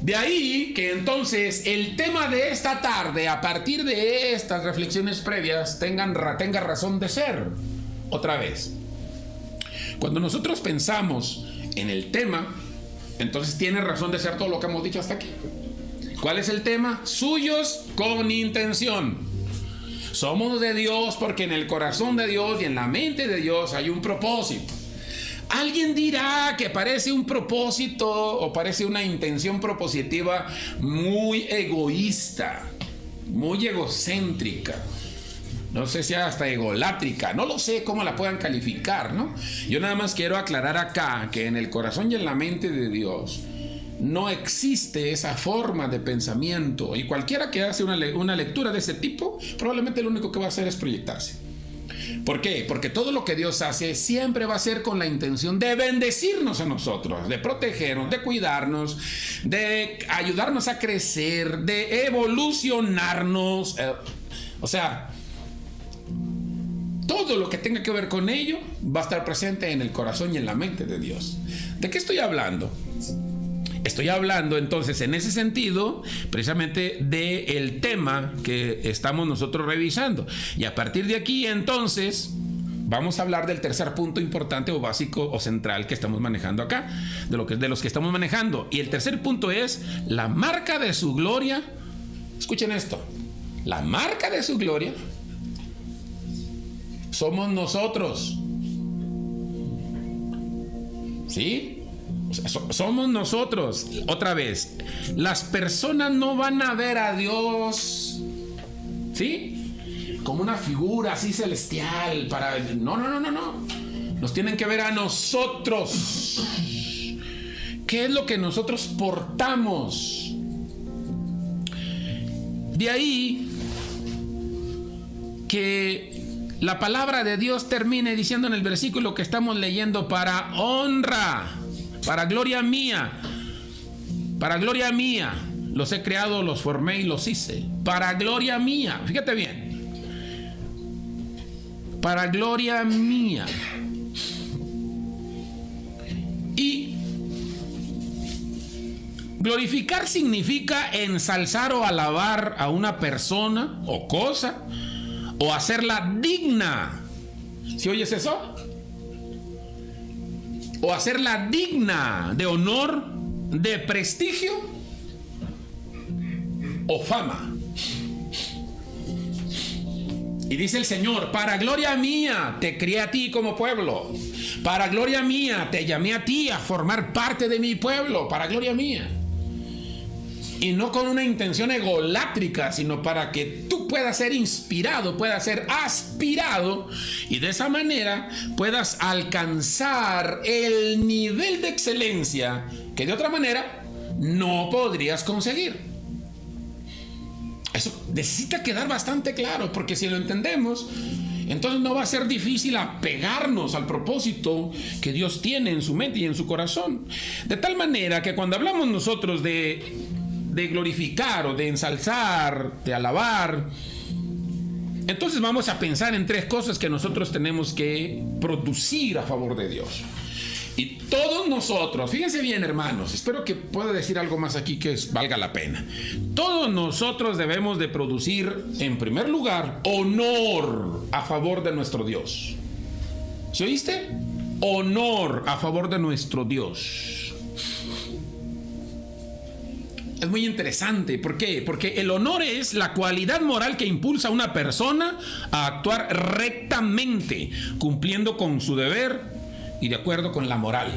A: De ahí que entonces el tema de esta tarde, a partir de estas reflexiones previas, tenga razón de ser. Otra vez, cuando nosotros pensamos en el tema, entonces tiene razón de ser todo lo que hemos dicho hasta aquí. ¿Cuál es el tema? Suyos con intención. Somos de Dios porque en el corazón de Dios y en la mente de Dios hay un propósito. Alguien dirá que parece un propósito o parece una intención propositiva muy egoísta, muy egocéntrica. No sé si hasta egolátrica, no lo sé cómo la puedan calificar, ¿no? Yo nada más quiero aclarar acá que en el corazón y en la mente de Dios no existe esa forma de pensamiento, y cualquiera que hace una lectura de ese tipo probablemente lo único que va a hacer es proyectarse. ¿Por qué? Porque todo lo que Dios hace siempre va a ser con la intención de bendecirnos a nosotros, de protegernos, de cuidarnos, de ayudarnos a crecer, de evolucionarnos. O sea, todo lo que tenga que ver con ello va a estar presente en el corazón y en la mente de Dios. ¿De qué estoy hablando? Estoy hablando entonces en ese sentido precisamente del tema que estamos nosotros revisando. Y a partir de aquí entonces vamos a hablar del tercer punto importante o básico o central que estamos manejando acá, de los que estamos manejando. Y el tercer punto es la marca de su gloria. Escuchen esto. La marca de su gloria somos nosotros. ¿Sí? Somos nosotros. Otra vez, las personas no van a ver a Dios, ¿sí?, como una figura así celestial para... No. Nos tienen que ver a nosotros. ¿Qué es lo que nosotros portamos? De ahí que la palabra de Dios termine diciendo en el versículo que estamos leyendo: para honra, para gloria mía, los he creado, los formé y los hice. Para gloria mía. Fíjate bien. Para gloria mía. Y glorificar significa ensalzar o alabar a una persona o cosa o hacerla digna. ¿Sí oyes eso? O hacerla digna de honor, de prestigio o fama. Y dice el Señor: para gloria mía te crié a ti como pueblo. Para gloria mía te llamé a ti a formar parte de mi pueblo. Para gloria mía. Y no con una intención egolátrica, sino para que tú puedas ser inspirado, puedas ser aspirado, y de esa manera puedas alcanzar el nivel de excelencia que de otra manera no podrías conseguir. Eso necesita quedar bastante claro, porque si lo entendemos, entonces no va a ser difícil apegarnos al propósito que Dios tiene en su mente y en su corazón. De tal manera que cuando hablamos nosotros de glorificar o de ensalzar, de alabar, entonces vamos a pensar en tres cosas que nosotros tenemos que producir a favor de Dios. Y todos nosotros, fíjense bien, hermanos, espero que pueda decir algo más aquí que valga la pena. Todos nosotros debemos de producir, en primer lugar, honor a favor de nuestro Dios. ¿Sí oíste? Honor a favor de nuestro Dios. Es muy interesante. ¿Por qué? Porque el honor es la cualidad moral que impulsa a una persona a actuar rectamente, cumpliendo con su deber y de acuerdo con la moral.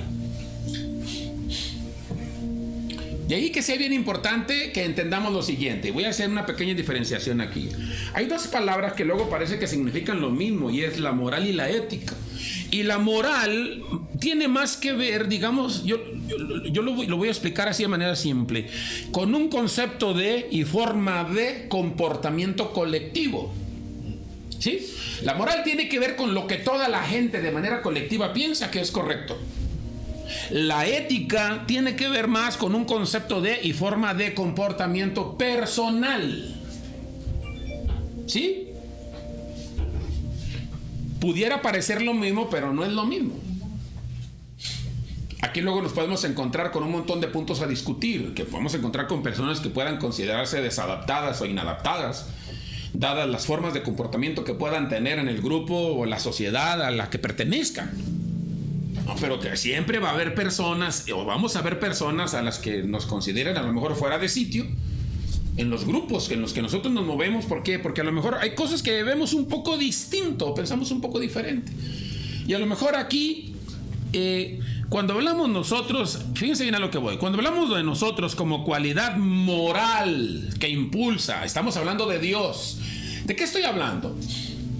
A: De ahí que sea bien importante que entendamos lo siguiente. Voy a hacer una pequeña diferenciación aquí. Hay dos palabras que luego parece que significan lo mismo, y es la moral y la ética. Y la moral tiene más que ver, digamos, yo lo voy a explicar así de manera simple, con un concepto de y forma de comportamiento colectivo. ¿Sí? La moral tiene que ver con lo que toda la gente de manera colectiva piensa que es correcto. La ética tiene que ver más con un concepto de y forma de comportamiento personal. ¿Sí? Pudiera parecer lo mismo, pero no es lo mismo. Aquí luego nos podemos encontrar con un montón de puntos a discutir, que podemos encontrar con personas que puedan considerarse desadaptadas o inadaptadas, dadas las formas de comportamiento que puedan tener en el grupo o la sociedad a la que pertenezcan. No, pero que siempre va a haber personas, o vamos a ver personas a las que nos consideren a lo mejor fuera de sitio en los grupos en los que nosotros nos movemos. ¿Por qué? Porque a lo mejor hay cosas que vemos un poco distinto, pensamos un poco diferente. Y a lo mejor aquí, cuando hablamos nosotros, fíjense bien a lo que voy, cuando hablamos de nosotros como cualidad moral que impulsa, estamos hablando de Dios. ¿De qué estoy hablando?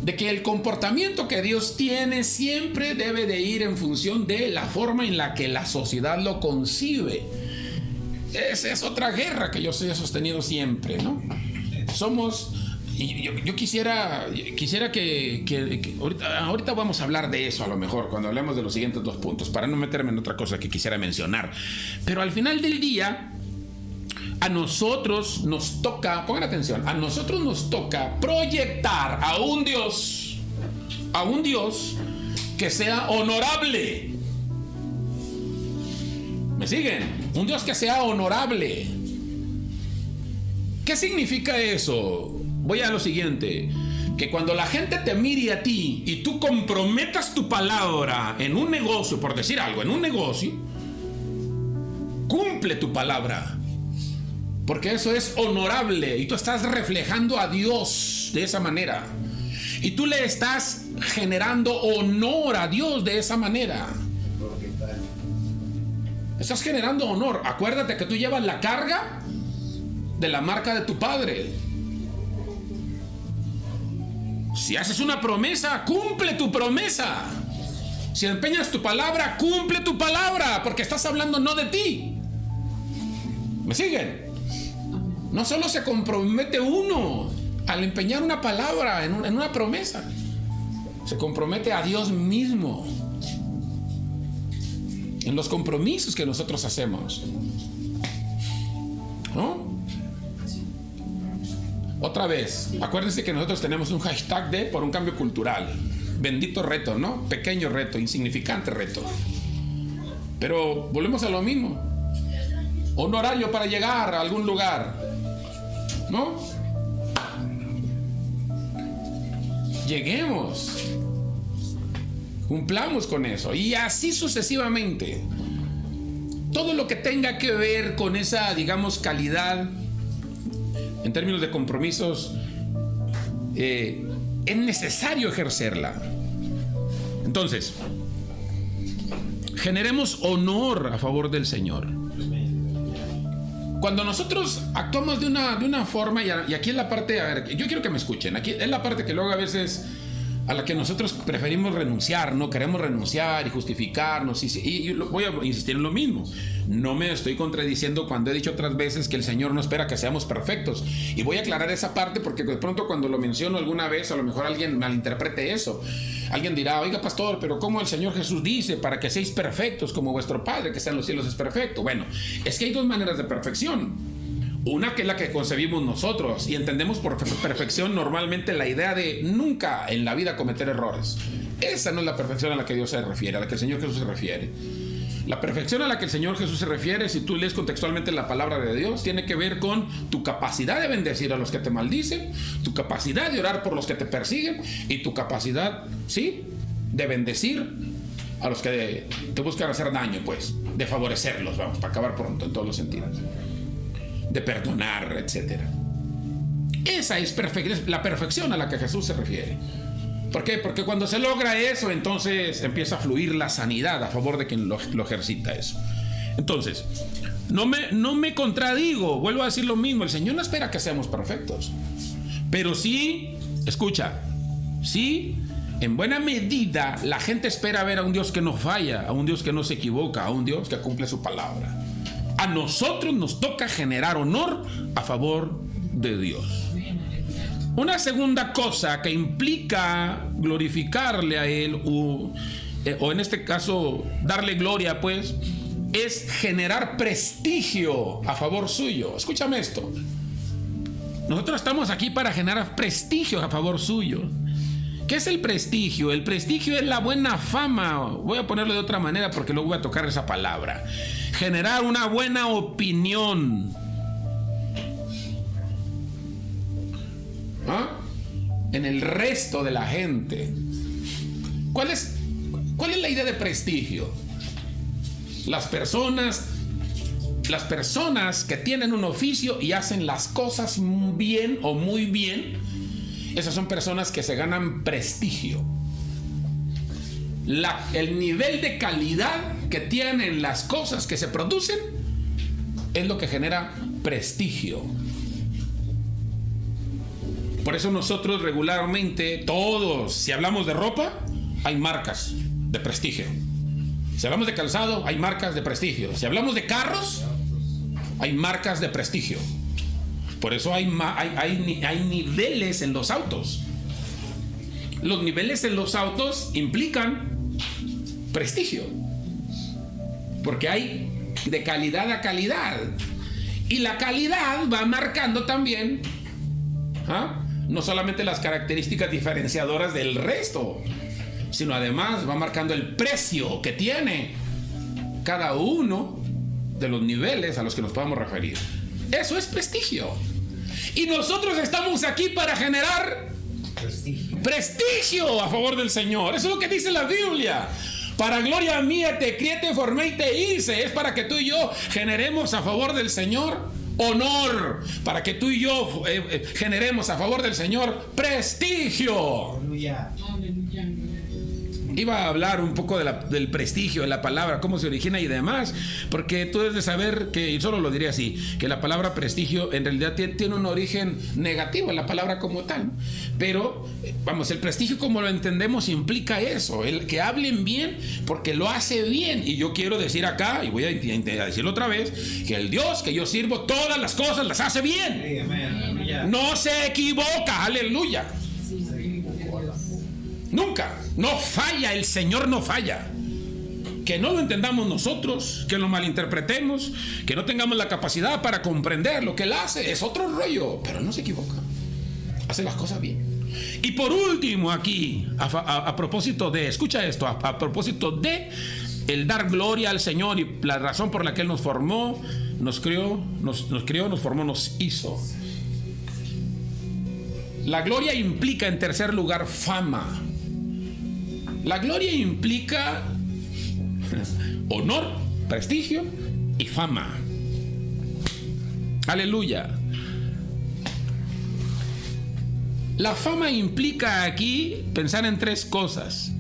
A: De que el comportamiento que Dios tiene siempre debe de ir en función de la forma en la que la sociedad lo concibe. Esa es otra guerra que yo he sostenido siempre, ¿no? Somos... Yo quisiera que ahorita vamos a hablar de eso a lo mejor cuando hablemos de los siguientes dos puntos, para no meterme en otra cosa que quisiera mencionar. Pero al final del día, a nosotros nos toca, pongan atención, a nosotros nos toca proyectar a un Dios que sea honorable. ¿Me siguen? Un Dios que sea honorable. ¿Qué significa eso? Voy a lo siguiente, que cuando la gente te mire a ti y tú comprometas tu palabra en un negocio, por decir algo, en un negocio, cumple tu palabra, porque eso es honorable y tú estás reflejando a Dios de esa manera y tú le estás generando honor a Dios de esa manera. Estás generando honor. Acuérdate que tú llevas la carga de la marca de tu padre. Si haces una promesa, cumple tu promesa. Si empeñas tu palabra, cumple tu palabra, porque estás hablando no de ti. ¿Me siguen? No solo se compromete uno al empeñar una palabra en una promesa, se compromete a Dios mismo en los compromisos que nosotros hacemos, ¿no? Otra vez, acuérdense que nosotros tenemos un hashtag de por un cambio cultural. Bendito reto, ¿no? Pequeño reto, insignificante reto. Pero volvemos a lo mismo. Un horario para llegar a algún lugar, ¿no? Lleguemos. Cumplamos con eso. Y así sucesivamente. Todo lo que tenga que ver con esa, digamos, calidad en términos de compromisos, es necesario ejercerla. Entonces, generemos honor a favor del Señor. Cuando nosotros actuamos de una forma, y aquí es la parte, a ver, yo quiero que me escuchen, aquí es la parte que luego a veces a la que nosotros preferimos renunciar, no queremos renunciar y justificarnos, y voy a insistir en lo mismo. No me estoy contradiciendo cuando he dicho otras veces que el Señor no espera que seamos perfectos, y voy a aclarar esa parte porque de pronto cuando lo menciono alguna vez a lo mejor alguien malinterprete eso. Alguien dirá, oiga pastor, pero ¿cómo el Señor Jesús dice para que seáis perfectos como vuestro Padre que está en los cielos es perfecto? Bueno, es que hay dos maneras de perfección. Una que es la que concebimos nosotros y entendemos por perfección normalmente la idea de nunca en la vida cometer errores. Esa no es la perfección a la que Dios se refiere, a la que el Señor Jesús se refiere. La perfección a la que el Señor Jesús se refiere, si tú lees contextualmente la palabra de Dios, tiene que ver con tu capacidad de bendecir a los que te maldicen, tu capacidad de orar por los que te persiguen y tu capacidad, ¿sí?, de bendecir a los que te buscan hacer daño, pues, de favorecerlos, vamos, para acabar pronto en todos los sentidos, de perdonar, etc. Esa es la perfección a la que Jesús se refiere. ¿Por qué? Porque cuando se logra eso, entonces empieza a fluir la sanidad a favor de quien lo ejercita eso. Entonces, no me contradigo, vuelvo a decir lo mismo, el Señor no espera que seamos perfectos, pero sí, escucha, sí, en buena medida la gente espera ver a un Dios que no falla, a un Dios que no se equivoca, a un Dios que cumple su palabra. A nosotros nos toca generar honor a favor de Dios. Una segunda cosa que implica glorificarle a Él, o en este caso darle gloria, pues, es generar prestigio a favor suyo. Escúchame esto. Nosotros estamos aquí para generar prestigio a favor suyo. ¿Qué es el prestigio? El prestigio es la buena fama. Voy a ponerlo de otra manera porque luego voy a tocar esa palabra. Generar una buena opinión. ¿Ah? En el resto de la gente. ¿Cuál es la idea de prestigio? Las personas que tienen un oficio y hacen las cosas bien o muy bien, esas son personas que se ganan prestigio. El nivel de calidad que tienen las cosas que se producen es lo que genera prestigio. Por eso nosotros regularmente, todos, si hablamos de ropa, hay marcas de prestigio. Si hablamos de calzado, hay marcas de prestigio. Si hablamos de carros, hay marcas de prestigio. Por eso hay niveles en los autos. Los niveles en los autos implican prestigio. Porque hay de calidad a calidad. Y la calidad va marcando también, no solamente las características diferenciadoras del resto, sino además va marcando el precio que tiene cada uno de los niveles a los que nos podamos referir. Eso es prestigio. Y nosotros estamos aquí para generar prestigio a favor del Señor. Eso es lo que dice la Biblia. Para gloria mía te crié, te formé y te hice. Es para que tú y yo generemos a favor del Señor honor. Para que tú y yo generemos a favor del Señor prestigio.
B: Aleluya.
A: Iba a hablar un poco del prestigio de la palabra, cómo se origina y demás, porque tú debes de saber que, y solo lo diré así, que la palabra prestigio en realidad tiene un origen negativo, la palabra como tal, pero vamos, el prestigio como lo entendemos implica eso, el que hablen bien porque lo hace bien. Y yo quiero decir acá, y voy a decirlo otra vez, que el Dios que yo sirvo todas las cosas las hace bien, no se equivoca, aleluya. Nunca, no falla, el Señor no falla. Que no lo entendamos nosotros, que lo malinterpretemos, que no tengamos la capacidad para comprender lo que Él hace, es otro rollo, pero no se equivoca. hace las cosas bien. Y por último aquí, a propósito de, escucha esto, a propósito de el dar gloria al Señor y la razón por la que Él nos formó, nos crió, nos formó, nos hizo. La gloria implica, en tercer lugar, fama. La gloria implica honor, prestigio y fama. Aleluya. La fama implica aquí pensar en tres cosas: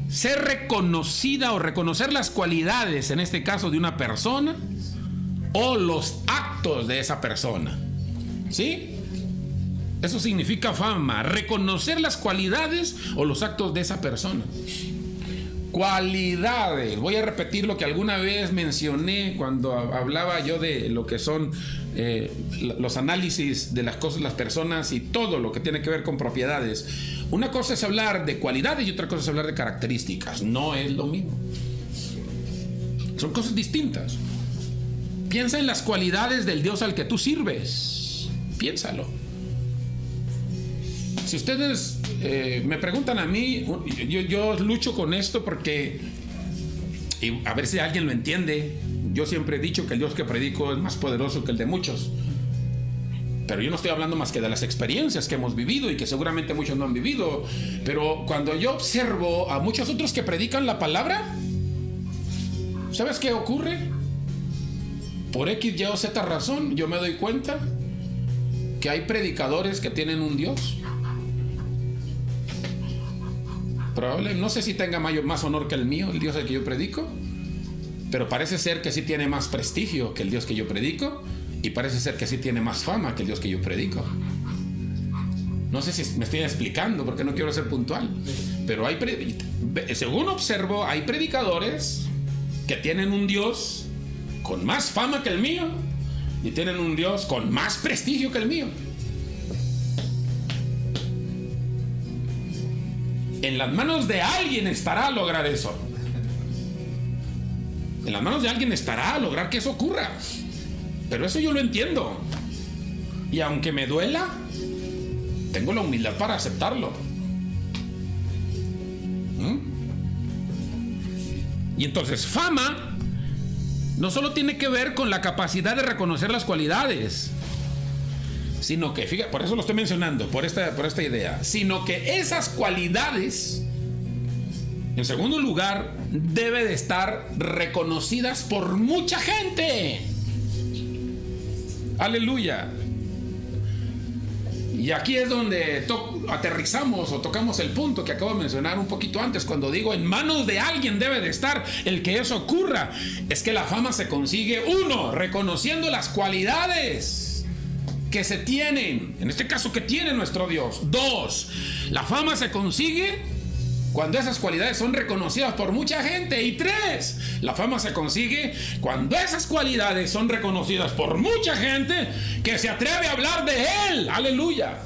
A: ser reconocida o reconocer las cualidades, en este caso de una persona, o los actos de esa persona. ¿Sí? Eso significa fama, reconocer las cualidades o los actos de esa persona. Cualidades. Voy a repetir lo que alguna vez mencioné cuando hablaba yo de lo que son los análisis de las cosas, las personas y todo lo que tiene que ver con propiedades. Una cosa es hablar de cualidades y otra cosa es hablar de características. No es lo mismo. Son cosas distintas. Piensa en las cualidades del Dios al que tú sirves. Piénsalo. Si ustedes me preguntan a mí, yo lucho con esto porque, y a ver si alguien lo entiende, yo siempre he dicho que el Dios que predico es más poderoso que el de muchos. Pero yo no estoy hablando más que de las experiencias que hemos vivido y que seguramente muchos no han vivido. Pero cuando yo observo a muchos otros que predican la palabra, ¿sabes qué ocurre? Por X, Y o Z razón, yo me doy cuenta que hay predicadores que tienen un Dios. Probable, no sé si tenga más honor que el mío, el Dios al que yo predico, pero parece ser que sí tiene más prestigio que el Dios que yo predico, y parece ser que sí tiene más fama que el Dios que yo predico. No sé si me estoy explicando porque no quiero ser puntual, pero según observo, hay predicadores que tienen un Dios con más fama que el mío y tienen un Dios con más prestigio que el mío. En las manos de alguien estará a lograr eso. En las manos de alguien estará a lograr que eso ocurra. Pero eso yo lo entiendo. Y aunque me duela, tengo la humildad para aceptarlo. Y entonces, fama no solo tiene que ver con la capacidad de reconocer las cualidades, sino que, fíjate, por eso lo estoy mencionando, por esta idea, sino que esas cualidades, en segundo lugar, deben de estar reconocidas por mucha gente. Aleluya. Y aquí es donde aterrizamos o tocamos el punto que acabo de mencionar un poquito antes, cuando digo en manos de alguien debe de estar el que eso ocurra. Es que la fama se consigue, uno, reconociendo las cualidades que se tienen, en este caso que tiene nuestro Dios. Dos, la fama se consigue cuando esas cualidades son reconocidas por mucha gente. Y tres, la fama se consigue cuando esas cualidades son reconocidas por mucha gente que se atreve a hablar de Él. Aleluya.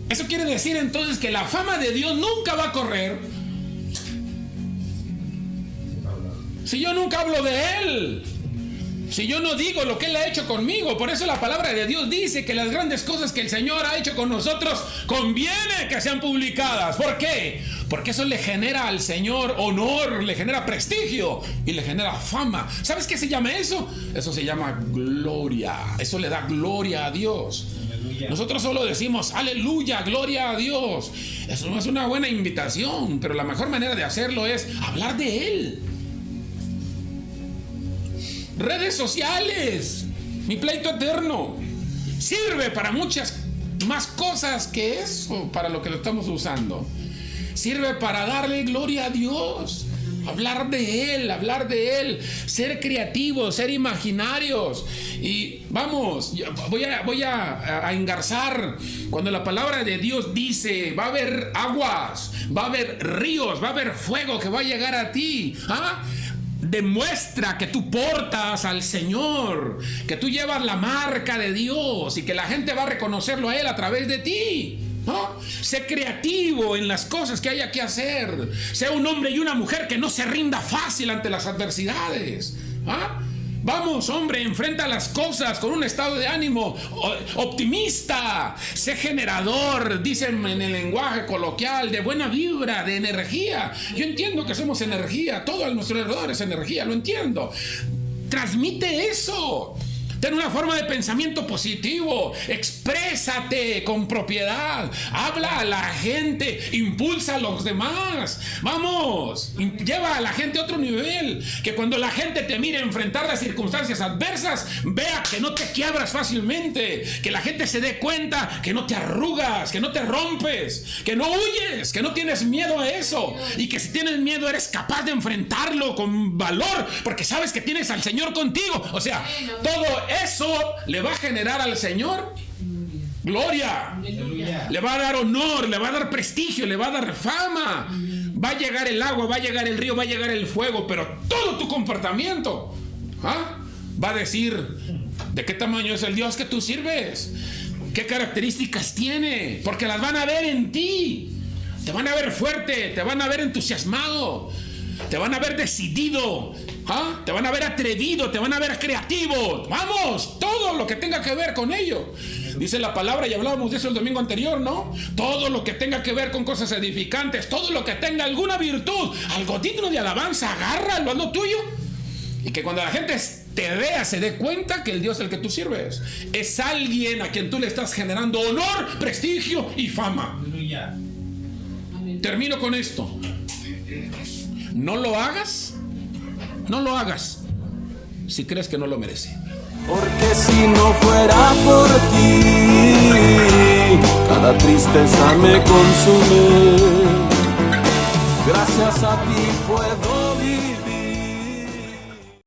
A: Eso quiere decir entonces que la fama de Dios nunca va a correr si yo nunca hablo de Él, si yo no digo lo que Él ha hecho conmigo. Por eso la palabra de Dios dice que las grandes cosas que el Señor ha hecho con nosotros conviene que sean publicadas. ¿Por qué? Porque eso le genera al Señor honor, le genera prestigio y le genera fama. ¿Sabes qué se llama eso? Eso se llama gloria. Eso le da gloria a Dios. Aleluya. Nosotros solo decimos aleluya, gloria a Dios. Eso no es una buena invitación, pero la mejor manera de hacerlo es hablar de Él. Redes sociales, mi pleito eterno, sirve para muchas más cosas que eso, para lo que lo estamos usando. Sirve para darle gloria a Dios, hablar de Él, ser creativos, ser imaginarios. Y vamos, voy a engarzar cuando la palabra de Dios dice va a haber aguas, va a haber ríos, va a haber fuego que va a llegar a ti. Demuestra que tú portas al Señor, que tú llevas la marca de Dios y que la gente va a reconocerlo a Él a través de ti. Sé creativo en las cosas que haya que hacer. Sé un hombre y una mujer que no se rinda fácil ante las adversidades. Vamos, hombre, enfrenta las cosas con un estado de ánimo optimista. Sé generador, dicen en el lenguaje coloquial, de buena vibra, de energía. Yo entiendo que somos energía, todo a nuestro alrededor es energía, lo entiendo. Transmite eso. Ten una forma de pensamiento positivo. Exprésate con propiedad. Habla a la gente. Impulsa a los demás. Vamos. Lleva a la gente a otro nivel. Que cuando la gente te mire enfrentar las circunstancias adversas, vea que no te quiebras fácilmente. Que la gente se dé cuenta que no te arrugas, que no te rompes, que no huyes, que no tienes miedo a eso. Y que si tienes miedo eres capaz de enfrentarlo con valor. Porque sabes que tienes al Señor contigo. O sea, todo eso le va a generar al Señor gloria.
B: Aleluya.
A: Le va a dar honor, le va a dar prestigio, le va a dar fama. Va a llegar el agua, va a llegar el río, va a llegar el fuego, pero todo tu comportamiento va a decir de qué tamaño es el Dios que tú sirves, qué características tiene, porque las van a ver en ti. Te van a ver fuerte, te van a ver entusiasmado, te van a ver decidido, te van a ver atrevido, te van a ver creativo. Vamos, todo lo que tenga que ver con ello. Dice la palabra, y hablábamos de eso el domingo anterior, ¿no? Todo lo que tenga que ver con cosas edificantes, todo lo que tenga alguna virtud, algo digno de alabanza, agárralo, haz lo tuyo. Y que cuando la gente te vea, se dé cuenta que el Dios al que tú sirves es alguien a quien tú le estás generando honor, prestigio y fama.
B: Aleluya.
A: Termino con esto. No lo hagas si crees que no lo merece.
C: Porque si no fuera por ti, cada tristeza me consume. Gracias a ti